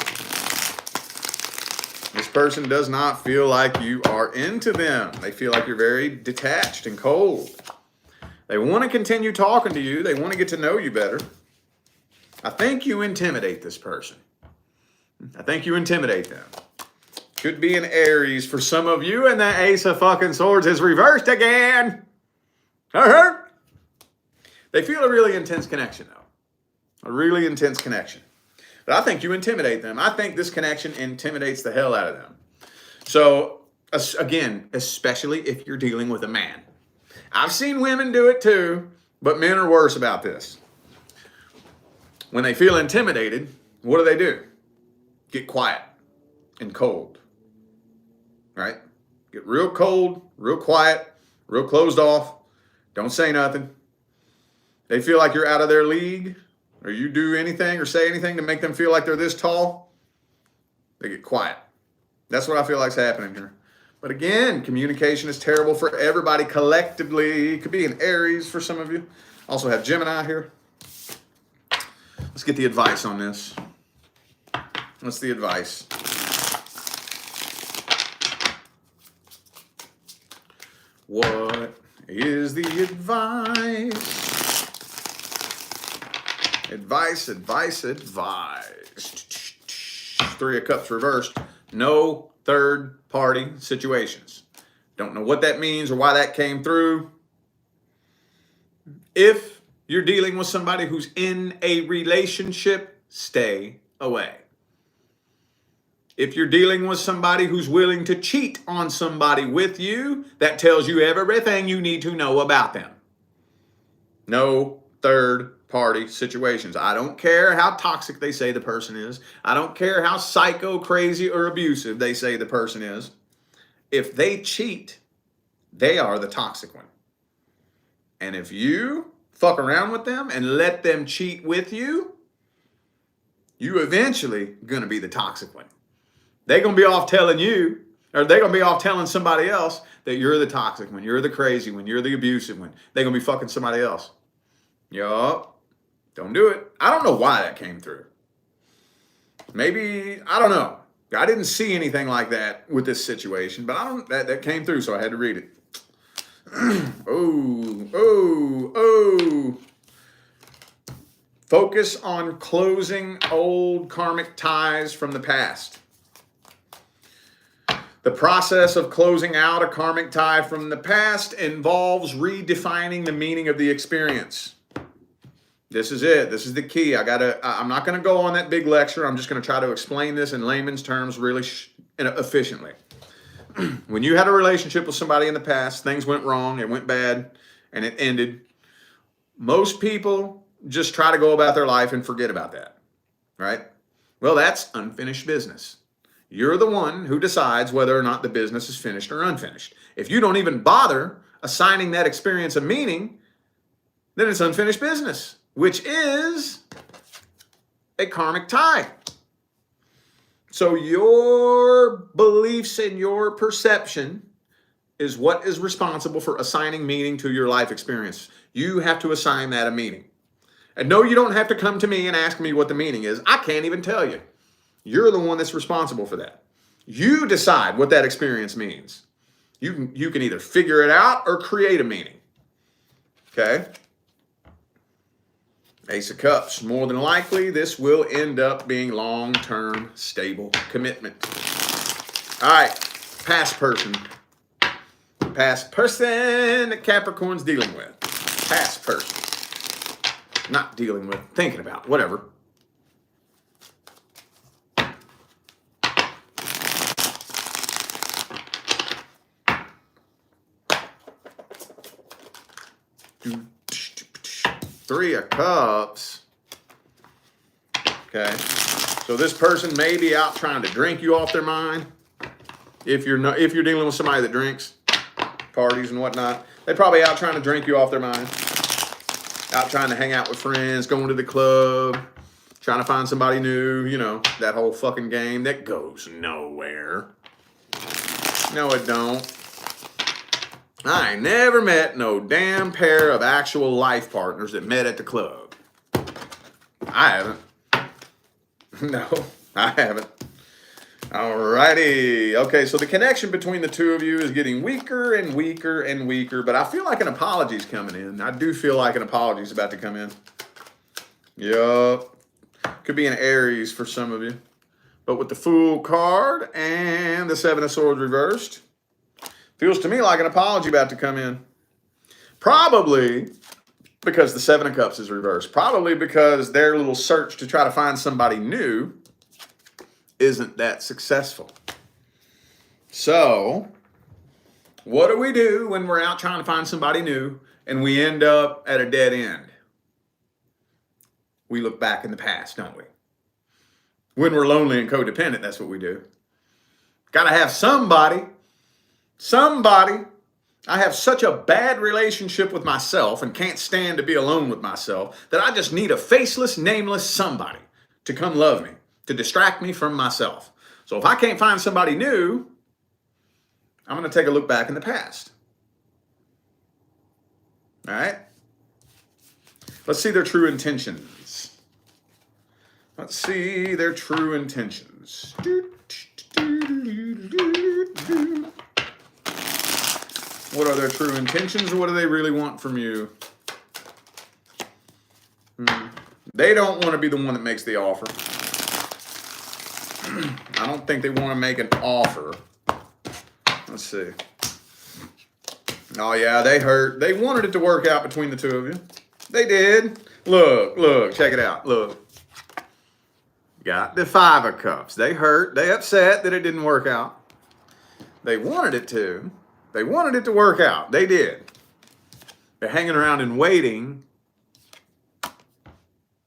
This person does not feel like you are into them. They feel like you're very detached and cold. They want to continue talking to you. They want to get to know you better. I think you intimidate this person. I think you intimidate them. Could be an Aries for some of you, and the Ace of fucking Swords is reversed again. They feel a really intense connection, though. A really intense connection. But I think you intimidate them. I think this connection intimidates the hell out of them. So, again, especially if you're dealing with a man. I've seen women do it too, but men are worse about this. When they feel intimidated, what do? Get quiet and cold. Right? Get real cold, real quiet, real closed off. Don't say nothing. They feel like you're out of their league, or you do anything or say anything to make them feel like they're this tall. They get quiet. That's what I feel like's happening here. But again, communication is terrible for everybody collectively. It could be an Aries for some of you. Also have Gemini here. Let's get the advice on this. What's the advice? What is the advice? Advice. Three of Cups reversed. No third party situations. Don't know what that means or why that came through. If you're dealing with somebody who's in a relationship, stay away. If you're dealing with somebody who's willing to cheat on somebody with you, that tells you everything you need to know about them. No third party situations. I don't care how toxic they say the person is. I don't care how psycho, crazy, or abusive they say the person is. If they cheat, they are the toxic one. And if you fuck around with them and let them cheat with you, you eventually gonna be the toxic one. They're gonna be off telling you, or they're gonna be off telling somebody else that you're the toxic one, you're the crazy one, you're the abusive one. They're gonna be fucking somebody else. Yup. Don't do it. I don't know why that came through. Maybe, I don't know. I didn't see anything like that with this situation, but that came through, so I had to read it. Oh. Focus on closing old karmic ties from the past. The process of closing out a karmic tie from the past involves redefining the meaning of the experience. This is it. This is the key. I'm not going to go on that big lecture. I'm just going to try to explain this in layman's terms really efficiently. When you had a relationship with somebody in the past, things went wrong, it went bad, and it ended. Most people just try to go about their life and forget about that, right? Well, that's unfinished business. You're the one who decides whether or not the business is finished or unfinished. If you don't even bother assigning that experience a meaning, then it's unfinished business, which is a karmic tie. So your beliefs and your perception is what is responsible for assigning meaning to your life experience. You have to assign that a meaning. And no, you don't have to come to me and ask me what the meaning is. I can't even tell you. You're the one that's responsible for that. You decide what that experience means. You can either figure it out or create a meaning. Okay? Ace of Cups. More than likely, this will end up being long-term, stable commitment. All right. Past person. Past person that Capricorn's dealing with. Past person. Not dealing with, thinking about, whatever. Three of Cups. Okay. So this person may be out trying to drink you off their mind. If you're dealing with somebody that drinks, parties and whatnot, they're probably out trying to drink you off their mind. Out trying to hang out with friends, going to the club, trying to find somebody new, you know, that whole fucking game that goes nowhere. No, it don't. I ain't never met no damn pair of actual life partners that met at the club. I haven't. No, I haven't. Alrighty. Okay, so the connection between the two of you is getting weaker and weaker and weaker, but I feel like an apology's coming in. I do feel like an apology's about to come in. Yup. Could be an Aries for some of you. But with the Fool card and the Seven of Swords reversed, feels to me like an apology about to come in. Probably because the Seven of Cups is reversed. Probably because their little search to try to find somebody new isn't that successful. So, what do we do when we're out trying to find somebody new and we end up at a dead end? We look back in the past, don't we? When we're lonely and codependent, that's what we do. Got to have somebody. I have such a bad relationship with myself and can't stand to be alone with myself that I just need a faceless, nameless somebody to come love me, to distract me from myself. So if I can't find somebody new, I'm going to take a look back in the past. All right? Let's see their true intentions. Let's see their true intentions. What are their true intentions? What do they really want from you? They don't want to be the one that makes the offer. I don't think they want to make an offer. Let's see. Oh, yeah, they hurt. They wanted it to work out between the two of you. They did. Look, check it out. Look. Got the Five of Cups. They hurt. They upset that it didn't work out. They wanted it to. They wanted it to work out. They did. They're hanging around and waiting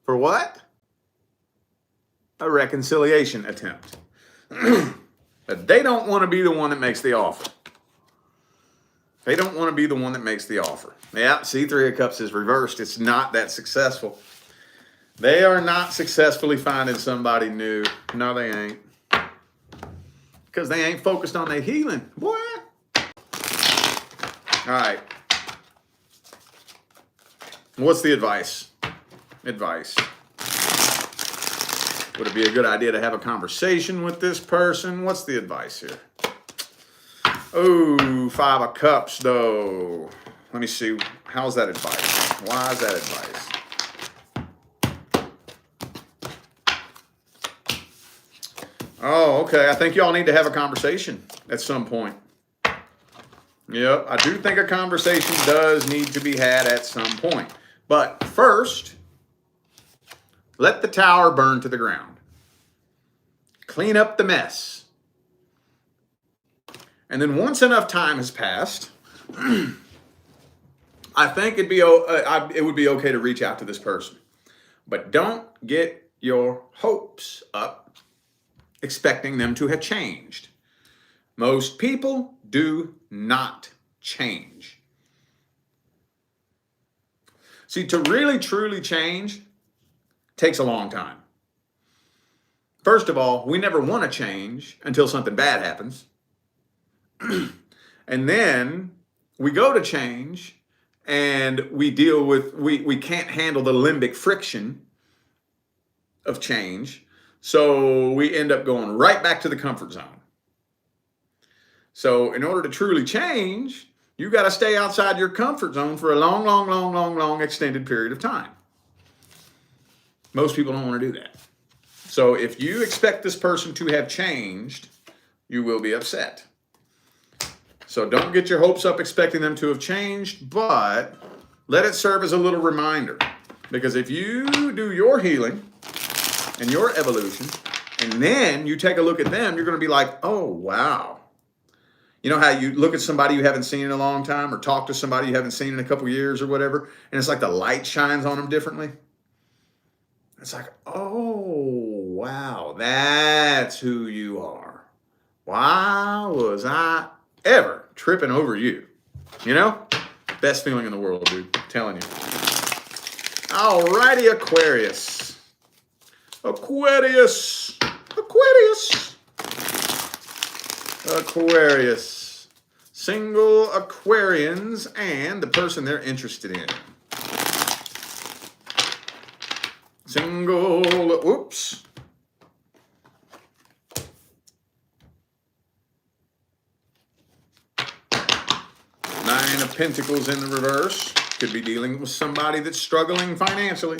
for what? A reconciliation attempt. But they don't want to be the one that makes the offer. They don't want to be the one that makes the offer. Yeah, see, Three of Cups is reversed. It's not that successful. They are not successfully finding somebody new. No, they ain't. Because they ain't focused on their healing. Boy. All right. What's the advice? Advice. Would it be a good idea to have a conversation with this person? What's the advice here? Oh, Five of Cups, though. Let me see. How's that advice? Why is that advice? Oh, okay. I think y'all need to have a conversation at some point. Yep, I do think a conversation does need to be had at some point. But first, let the tower burn to the ground. Clean up the mess. And then once enough time has passed, I think it would be okay to reach out to this person. But don't get your hopes up expecting them to have changed. Most people do not change. See, to really truly change takes a long time. First of all, we never want to change until something bad happens. And then we go to change and we deal with, we can't handle the limbic friction of change. So we end up going right back to the comfort zone. So in order to truly change, you got to stay outside your comfort zone for a long extended period of time. Most people don't want to do that. So if you expect this person to have changed, you will be upset. So don't get your hopes up expecting them to have changed, but let it serve as a little reminder. Because if you do your healing and your evolution, and then you take a look at them, you're going to be like, oh, wow. You know how you look at somebody you haven't seen in a long time or talk to somebody you haven't seen in a couple years or whatever, and it's like the light shines on them differently? It's like, oh, wow, that's who you are. Why was I ever tripping over you? You know? Best feeling in the world, dude. I'm telling you. Alrighty, Aquarius. Aquarius. Single Aquarians and the person they're interested in. Single, whoops. Nine of Pentacles in the reverse. Could be dealing with somebody that's struggling financially.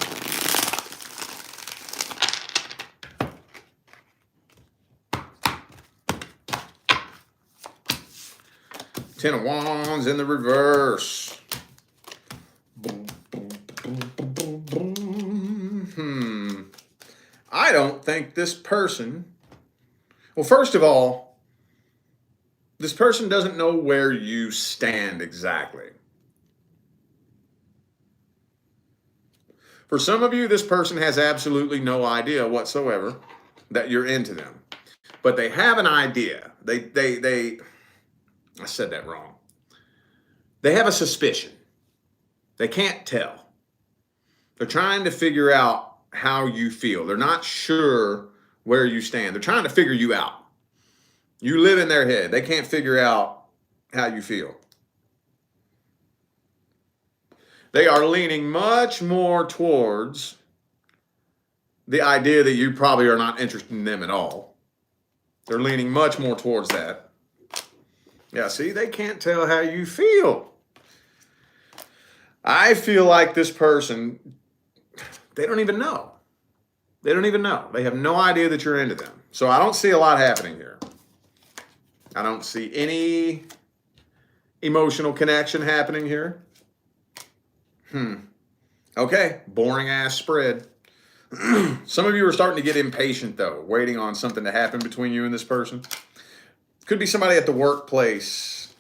Ten of Wands in the reverse. I don't think this person, well, first of all, this person doesn't know where you stand exactly. For some of you, this person has absolutely no idea whatsoever that you're into them. But they have an idea. I said that wrong. They have a suspicion. They can't tell. They're trying to figure out how you feel. They're not sure where you stand. They're trying to figure you out. You live in their head. They can't figure out how you feel. They are leaning much more towards the idea that you probably are not interested in them at all. They're leaning much more towards that. Yeah, see, they can't tell how you feel. I feel like this person, they don't even know. They don't even know. They have no idea that you're into them. So I don't see a lot happening here. I don't see any emotional connection happening here. Okay, boring ass spread. Some of you are starting to get impatient though, waiting on something to happen between you and this person. Could be somebody at the workplace.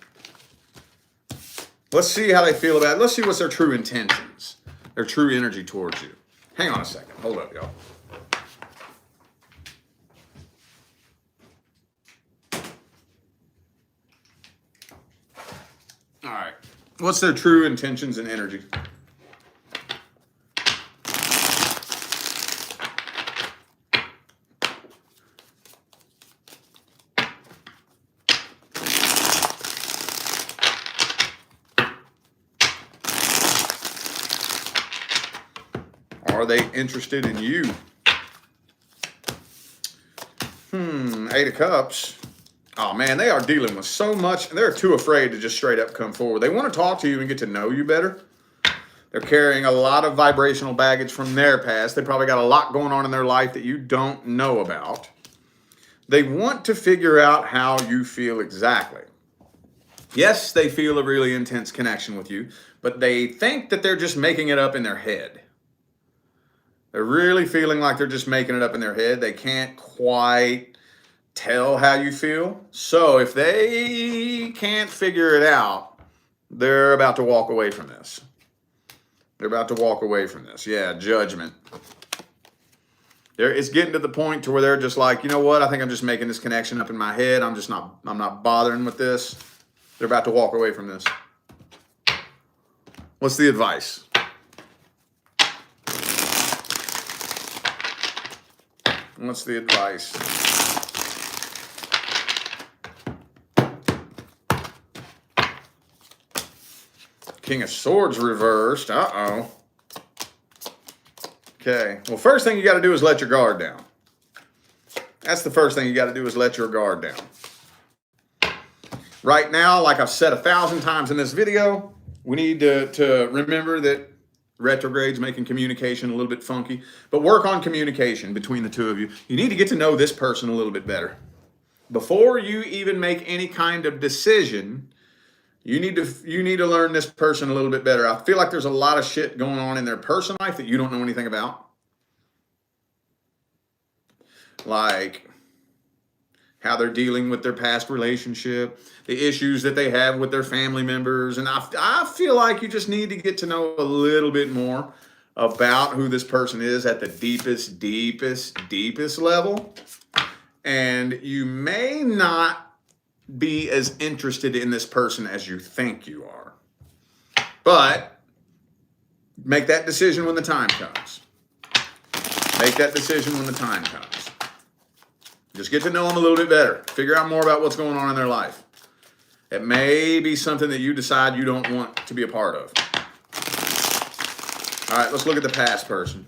Let's see how they feel about it. Let's see what's their true intentions, their true energy towards you. Hang on a second. Hold up, y'all. All right. What's their true intentions and energy? Are they interested in you? Eight of Cups. Oh man, they are dealing with so much. They're too afraid to just straight up come forward. They want to talk to you and get to know you better. They're carrying a lot of vibrational baggage from their past. They probably got a lot going on in their life that you don't know about. They want to figure out how you feel exactly. Yes, they feel a really intense connection with you, but they think that they're just making it up in their head. They're really feeling like they're just making it up in their head. They can't quite tell how you feel. So if they can't figure it out, they're about to walk away from this. They're about to walk away from this. Yeah, judgment. It's getting to the point to where they're just like, you know what? I think I'm just making this connection up in my head. I'm not bothering with this. They're about to walk away from this. What's the advice? What's the advice? King of Swords reversed. Uh-oh. Okay. Well, first thing you got to do is let your guard down. That's the first thing you got to do is let your guard down. Right now, like I've said 1,000 times in this video, we need to remember that retrograde's making communication a little bit funky, but work on communication between the two of you. You need to get to know this person a little bit better. Before you even make any kind of decision, you need to learn this person a little bit better. I feel like there's a lot of shit going on in their personal life that you don't know anything about. Like how they're dealing with their past relationship, the issues that they have with their family members. And I feel like you just need to get to know a little bit more about who this person is at the deepest level. And you may not be as interested in this person as you think you are. But make that decision when the time comes. Make that decision when the time comes. Just get to know them a little bit better. Figure out more about what's going on in their life. It may be something that you decide you don't want to be a part of. All right, let's look at the past person.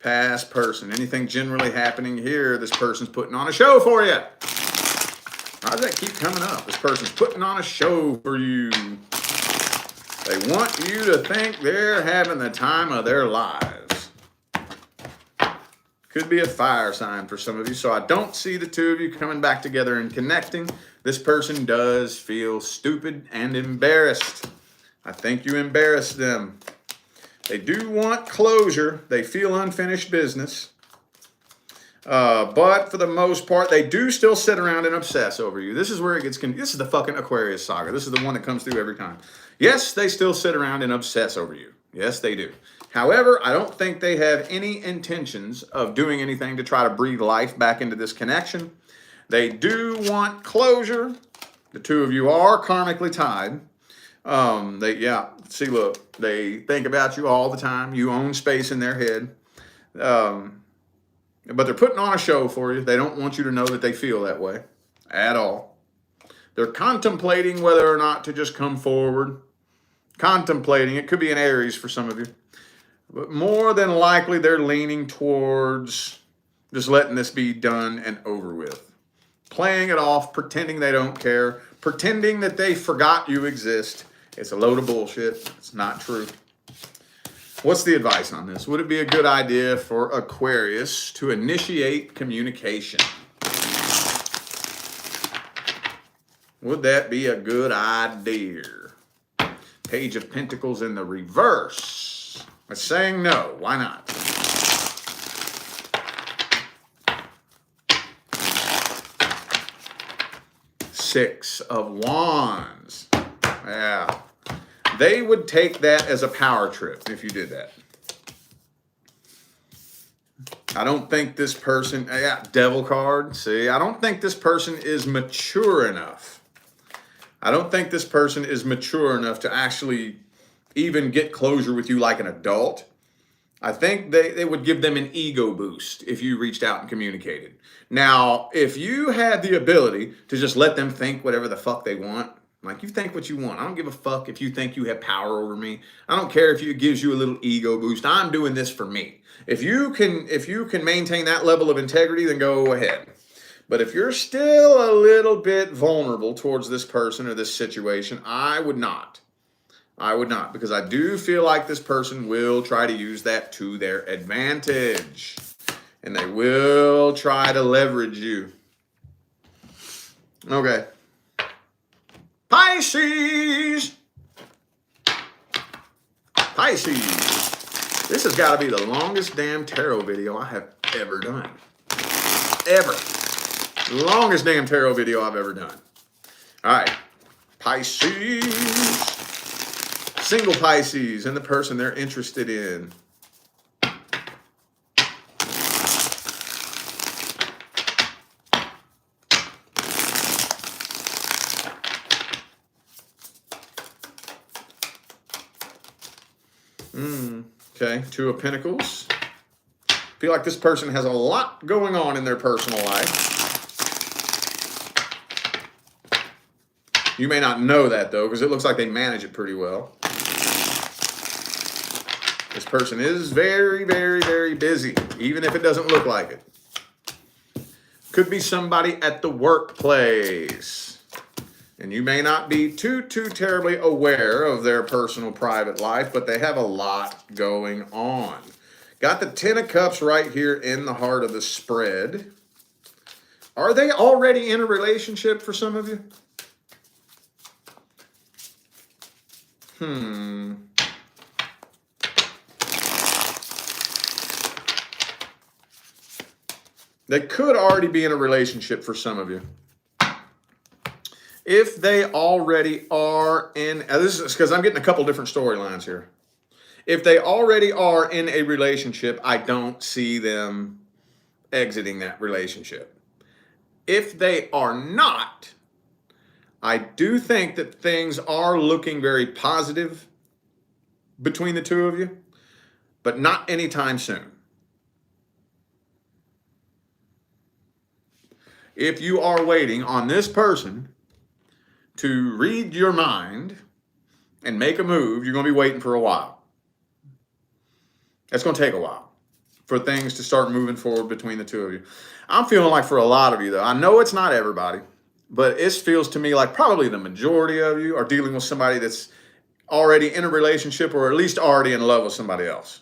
Past person. Anything generally happening here, this person's putting on a show for you. Why does that keep coming up? This person's putting on a show for you. They want you to think they're having the time of their lives. Could be a fire sign for some of you. So I don't see the two of you coming back together and connecting. This person does feel stupid and embarrassed. I think you embarrassed them. They do want closure. They feel unfinished business. But for the most part, they do still sit around and obsess over you. This is where it gets this is the fucking Aquarius saga. This is the one that comes through every time. Yes, they still sit around and obsess over you. Yes, they do. However, I don't think they have any intentions of doing anything to try to breathe life back into this connection. They do want closure. The two of you are karmically tied. See, look, they think about you all the time. You own space in their head. But they're putting on a show for you. They don't want you to know that they feel that way at all. They're contemplating whether or not to just come forward. Contemplating. It could be an Aries for some of you. But more than likely, they're leaning towards just letting this be done and over with. Playing it off, pretending they don't care, pretending that they forgot you exist. It's a load of bullshit. It's not true. What's the advice on this? Would it be a good idea for Aquarius to initiate communication? Would that be a good idea? Page of Pentacles in the reverse. It's saying no. Why not? Six of Wands. Yeah. They would take that as a power trip if you did that. I don't think this person, Devil card. See, I don't think this person is mature enough. I don't think this person is mature enough to actually even get closure with you like an adult. I think they would give them an ego boost if you reached out and communicated. Now, if you had the ability to just let them think whatever the fuck they want, like, you think what you want. I don't give a fuck if you think you have power over me. I don't care if it gives you a little ego boost. I'm doing this for me. If you can maintain that level of integrity, then go ahead. But if you're still a little bit vulnerable towards this person or this situation, I would not. I would not, because I do feel like this person will try to use that to their advantage. And they will try to leverage you. Okay. Pisces. Pisces. This has got to be the longest damn tarot video I have ever done. Ever. Longest damn tarot video I've ever done. All right. Pisces. Single Pisces and the person they're interested in. Okay, Two of Pentacles. Feel like this person has a lot going on in their personal life. You may not know that, though, because it looks like they manage it pretty well. This person is very, very, very busy, even if it doesn't look like it. Could be somebody at the workplace. And you may not be too terribly aware of their personal private life, but they have a lot going on. Got the Ten of Cups right here in the heart of the spread. Are they already in a relationship for some of you? They could already be in a relationship for some of you. If they already are in, this is because I'm getting a couple different storylines here. If they already are in a relationship, I don't see them exiting that relationship. If they are not, I do think that things are looking very positive between the two of you, but not anytime soon. If you are waiting on this person to read your mind and make a move, you're going to be waiting for a while. It's going to take a while for things to start moving forward between the two of you. I'm feeling like for a lot of you, though, I know it's not everybody, but it feels to me like probably the majority of you are dealing with somebody that's already in a relationship or at least already in love with somebody else.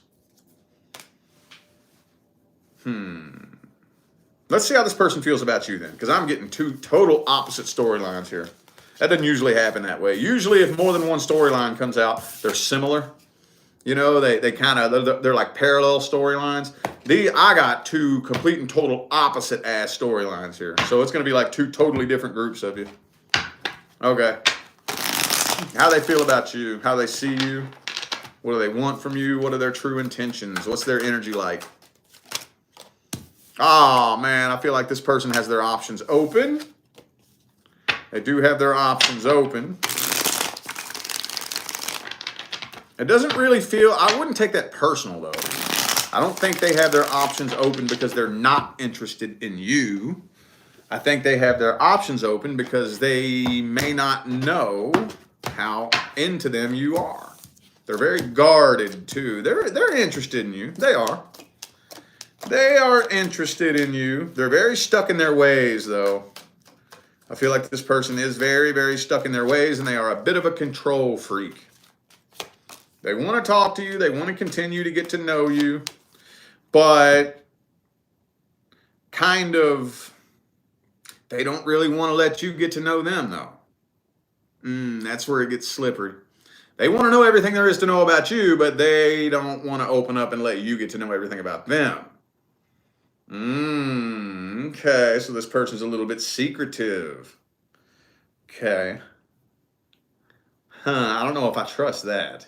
Let's see how this person feels about you then, because I'm getting two total opposite storylines here. That doesn't usually happen that way. Usually if more than one storyline comes out, they're similar. You know, they kind of, they're like parallel storylines. I got two complete and total opposite ass storylines here. So it's going to be like two totally different groups of you. Okay. How they feel about you, how they see you, what do they want from you, what are their true intentions, what's their energy like? Oh man, I feel like this person has their options open. They do have their options open. It doesn't really feel, I wouldn't take that personal though. I don't think they have their options open because they're not interested in you. I think they have their options open because they may not know how into them you are. They're very guarded too. They're interested in you. They are. They are interested in you. They're very stuck in their ways though. I feel like this person is very, very stuck in their ways and they are a bit of a control freak. They want to talk to you. They want to continue to get to know you. But kind of, they don't really want to let you get to know them though. That's where it gets slippery. They want to know everything there is to know about you, but they don't want to open up and let you get to know everything about them. Okay, so this person's a little bit secretive. Okay. I don't know if I trust that.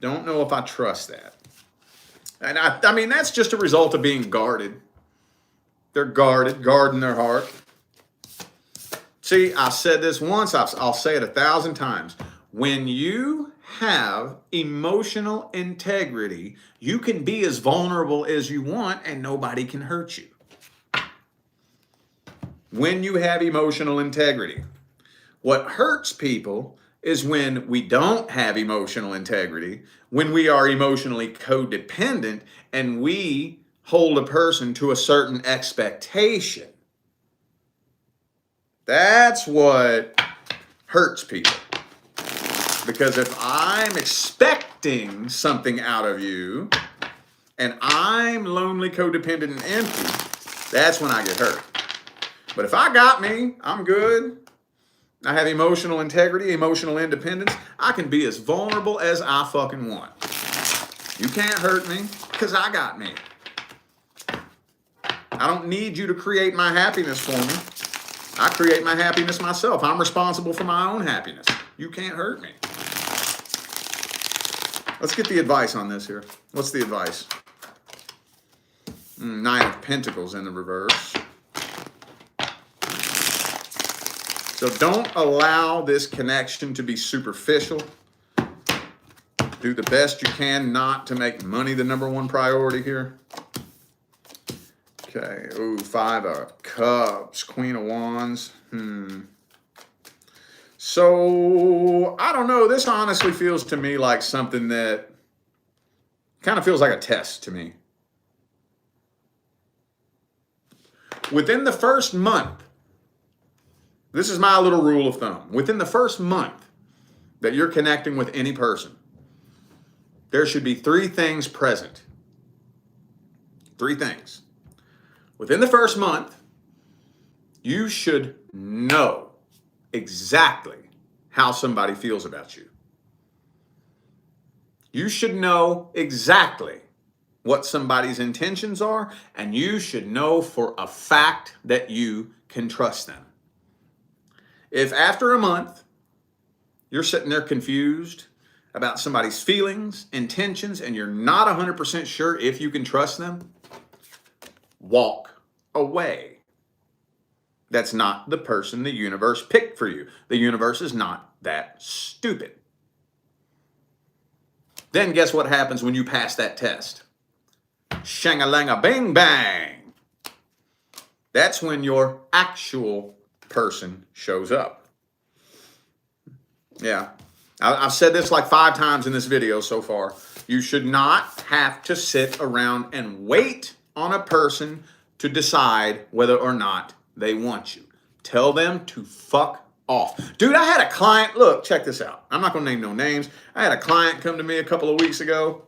Don't know if I trust that. And I mean, that's just a result of being guarded. They're guarded, guarding their heart. See, I said this once, I'll say it 1,000 times. When you have emotional integrity, you can be as vulnerable as you want and nobody can hurt you. When you have emotional integrity. What hurts people is when we don't have emotional integrity, when we are emotionally codependent and we hold a person to a certain expectation. That's what hurts people. Because if I'm expecting something out of you and I'm lonely, codependent, and empty, that's when I get hurt. But if I got me, I'm good. I have emotional integrity, emotional independence. I can be as vulnerable as I fucking want. You can't hurt me because I got me. I don't need you to create my happiness for me. I create my happiness myself. I'm responsible for my own happiness. You can't hurt me. Let's get the advice on this here. What's the advice? Nine of Pentacles in the reverse. So don't allow this connection to be superficial. Do the best you can not to make money the number one priority here. Okay, ooh, 5 of Cups, Queen of Wands. So, I don't know. This honestly feels to me like something that kind of feels like a test to me. Within the first month, this is my little rule of thumb. Within the first month that you're connecting with any person, there should be 3 things present. 3 things. Within the first month, you should know exactly how somebody feels about you. You should know exactly what somebody's intentions are, and you should know for a fact that you can trust them. If after a month, you're sitting there confused about somebody's feelings, intentions, and you're not 100% sure if you can trust them, walk away. That's not the person the universe picked for you. The universe is not that stupid. Then guess what happens when you pass that test? Shang-a-lang-a bang bang. That's when your actual person shows up. Yeah. I've said this like 5 times in this video so far. You should not have to sit around and wait on a person to decide whether or not they want you. Tell them to fuck off. Dude, I had a client, look, check this out. I'm not going to name no names. I had a client come to me a couple of weeks ago.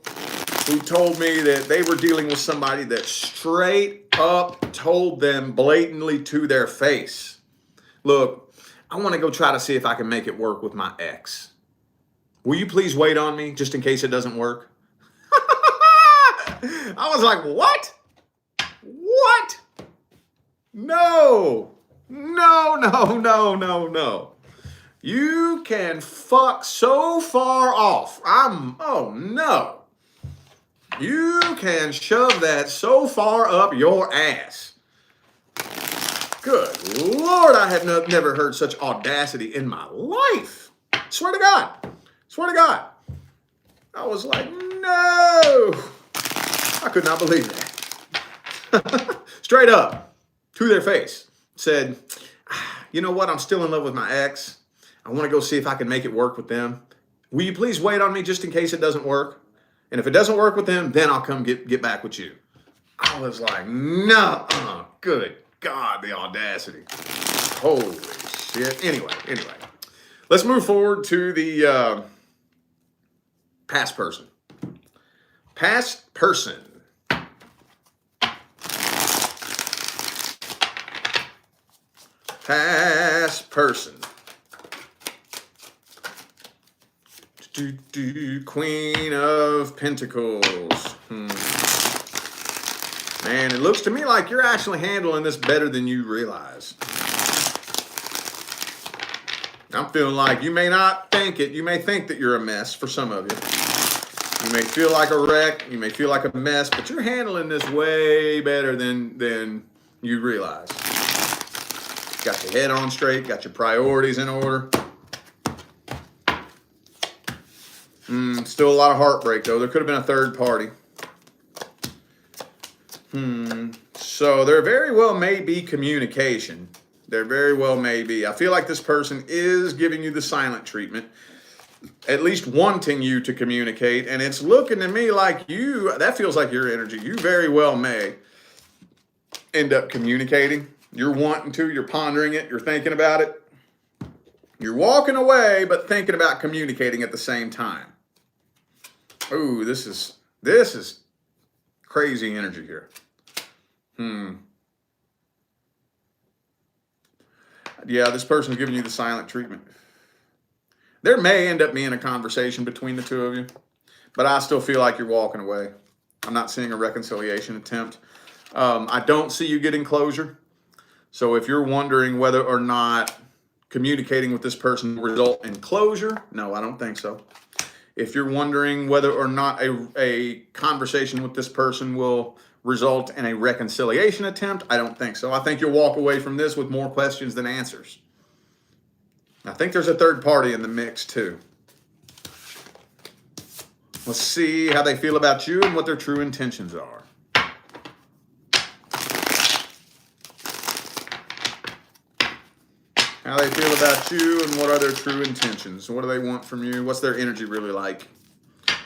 who told me that they were dealing with somebody that straight up told them blatantly to their face, look, I want to go try to see if I can make it work with my ex. Will you please wait on me just in case it doesn't work? I was like, what? What? No. No, no, no, no, no. You can fuck so far off. Oh no. You can shove that so far up your ass. Good Lord, I have never heard such audacity in my life. Swear to God. Swear to God. I was like, no. I could not believe that. Straight up, to their face, said, you know what? I'm still in love with my ex. I want to go see if I can make it work with them. Will you please wait on me just in case it doesn't work? And if it doesn't work with them, then I'll come get back with you. I was like, no. Good God, the audacity. Holy shit. Anyway. Let's move forward to the past person. Past person. Past person. Queen of Pentacles. Man, it looks to me like you're actually handling this better than you realize. I'm feeling like you may not think it. You may think that you're a mess for some of you. You may feel like a wreck. You may feel like a mess, but you're handling this way better than you realize. Got your head on straight. Got your priorities in order. Still a lot of heartbreak, though. There could have been a third party. So there very well may be communication. There very well may be. I feel like this person is giving you the silent treatment, at least wanting you to communicate. And it's looking to me like that feels like your energy. You very well may end up communicating. You're wanting to, you're pondering it, you're thinking about it. You're walking away, but thinking about communicating at the same time. Ooh, this is crazy energy here. Yeah, this person's giving you the silent treatment. There may end up being a conversation between the two of you, but I still feel like you're walking away. I'm not seeing a reconciliation attempt. I don't see you getting closure. So if you're wondering whether or not communicating with this person will result in closure, no, I don't think so. If you're wondering whether or not a conversation with this person will result in a reconciliation attempt, I don't think so. I think you'll walk away from this with more questions than answers. I think there's a third party in the mix too. Let's see how they feel about you and what their true intentions are. How they feel about you and what are their true intentions. What do they want from you? What's their energy really like?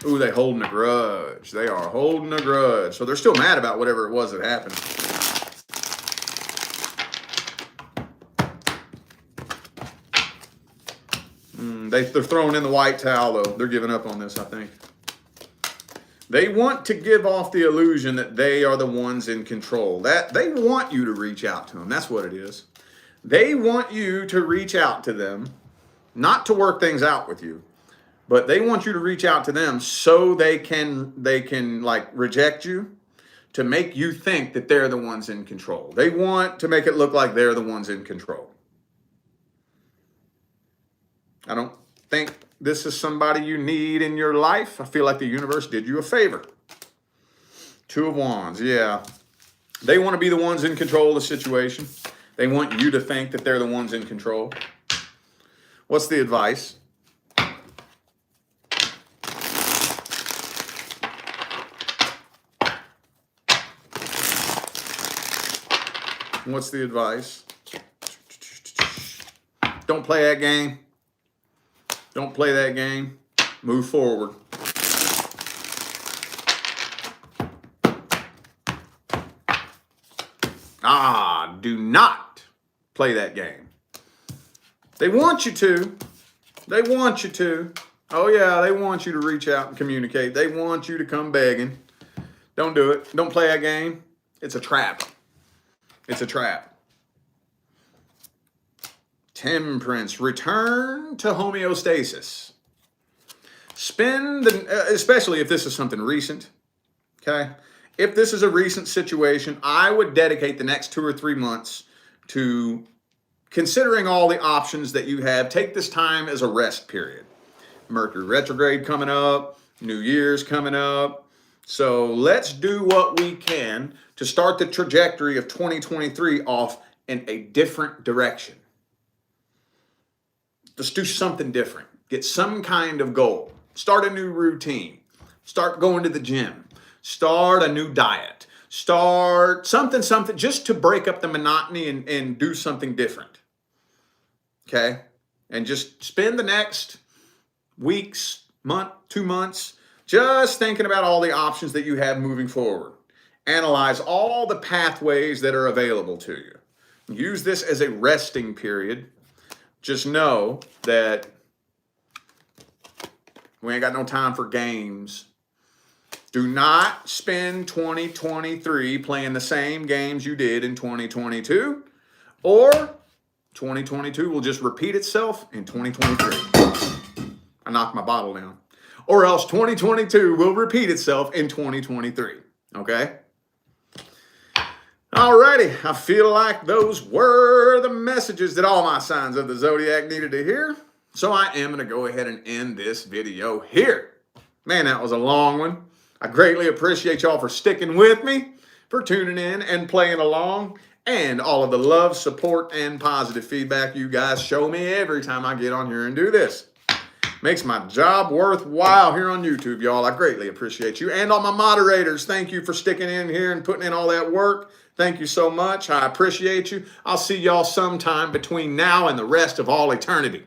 Ooh, they holding a grudge. They are holding a grudge. So they're still mad about whatever it was that happened. They're throwing in the white towel, though. They're giving up on this, I think. They want to give off the illusion that they are the ones in control. That they want you to reach out to them. That's what it is. They want you to reach out to them, not to work things out with you, but they want you to reach out to them so they can like reject you, to make you think that they're the ones in control. They want to make it look like they're the ones in control. I don't think this is somebody you need in your life. I feel like the universe did you a favor. Two of Wands, yeah. They want to be the ones in control of the situation. They want you to think that they're the ones in control. What's the advice? What's the advice? Don't play that game. Don't play that game. Move forward. Do not play that game. They want you to. They want you to. Oh, yeah, they want you to reach out and communicate. They want you to come begging. Don't do it. Don't play that game. It's a trap. It's a trap. Temperance. Return to homeostasis. Spend, especially if this is something recent, okay? If this is a recent situation, I would dedicate the next 2 or 3 months to considering all the options that you have. Take this time as a rest period. Mercury retrograde coming up, New Year's coming up. So let's do what we can to start the trajectory of 2023 off in a different direction. Let's do something different. Get some kind of goal. Start a new routine. Start going to the gym. Start a new diet. Start something, just to break up the monotony and do something different. Okay? And just spend the next weeks, month, 2 months, just thinking about all the options that you have moving forward. Analyze all the pathways that are available to you. Use this as a resting period. Just know that we ain't got no time for games. Do not spend 2023 playing the same games you did in 2022, or 2022 will just repeat itself in 2023. I knocked my bottle down. Or else 2022 will repeat itself in 2023. Okay? Alrighty, I feel like those were the messages that all my signs of the zodiac needed to hear. So I am going to go ahead and end this video here. Man, that was a long one. I greatly appreciate y'all for sticking with me, for tuning in and playing along, and all of the love, support, and positive feedback you guys show me every time I get on here and do this. Makes my job worthwhile here on YouTube, y'all. I greatly appreciate you. And all my moderators, thank you for sticking in here and putting in all that work. Thank you so much. I appreciate you. I'll see y'all sometime between now and the rest of all eternity.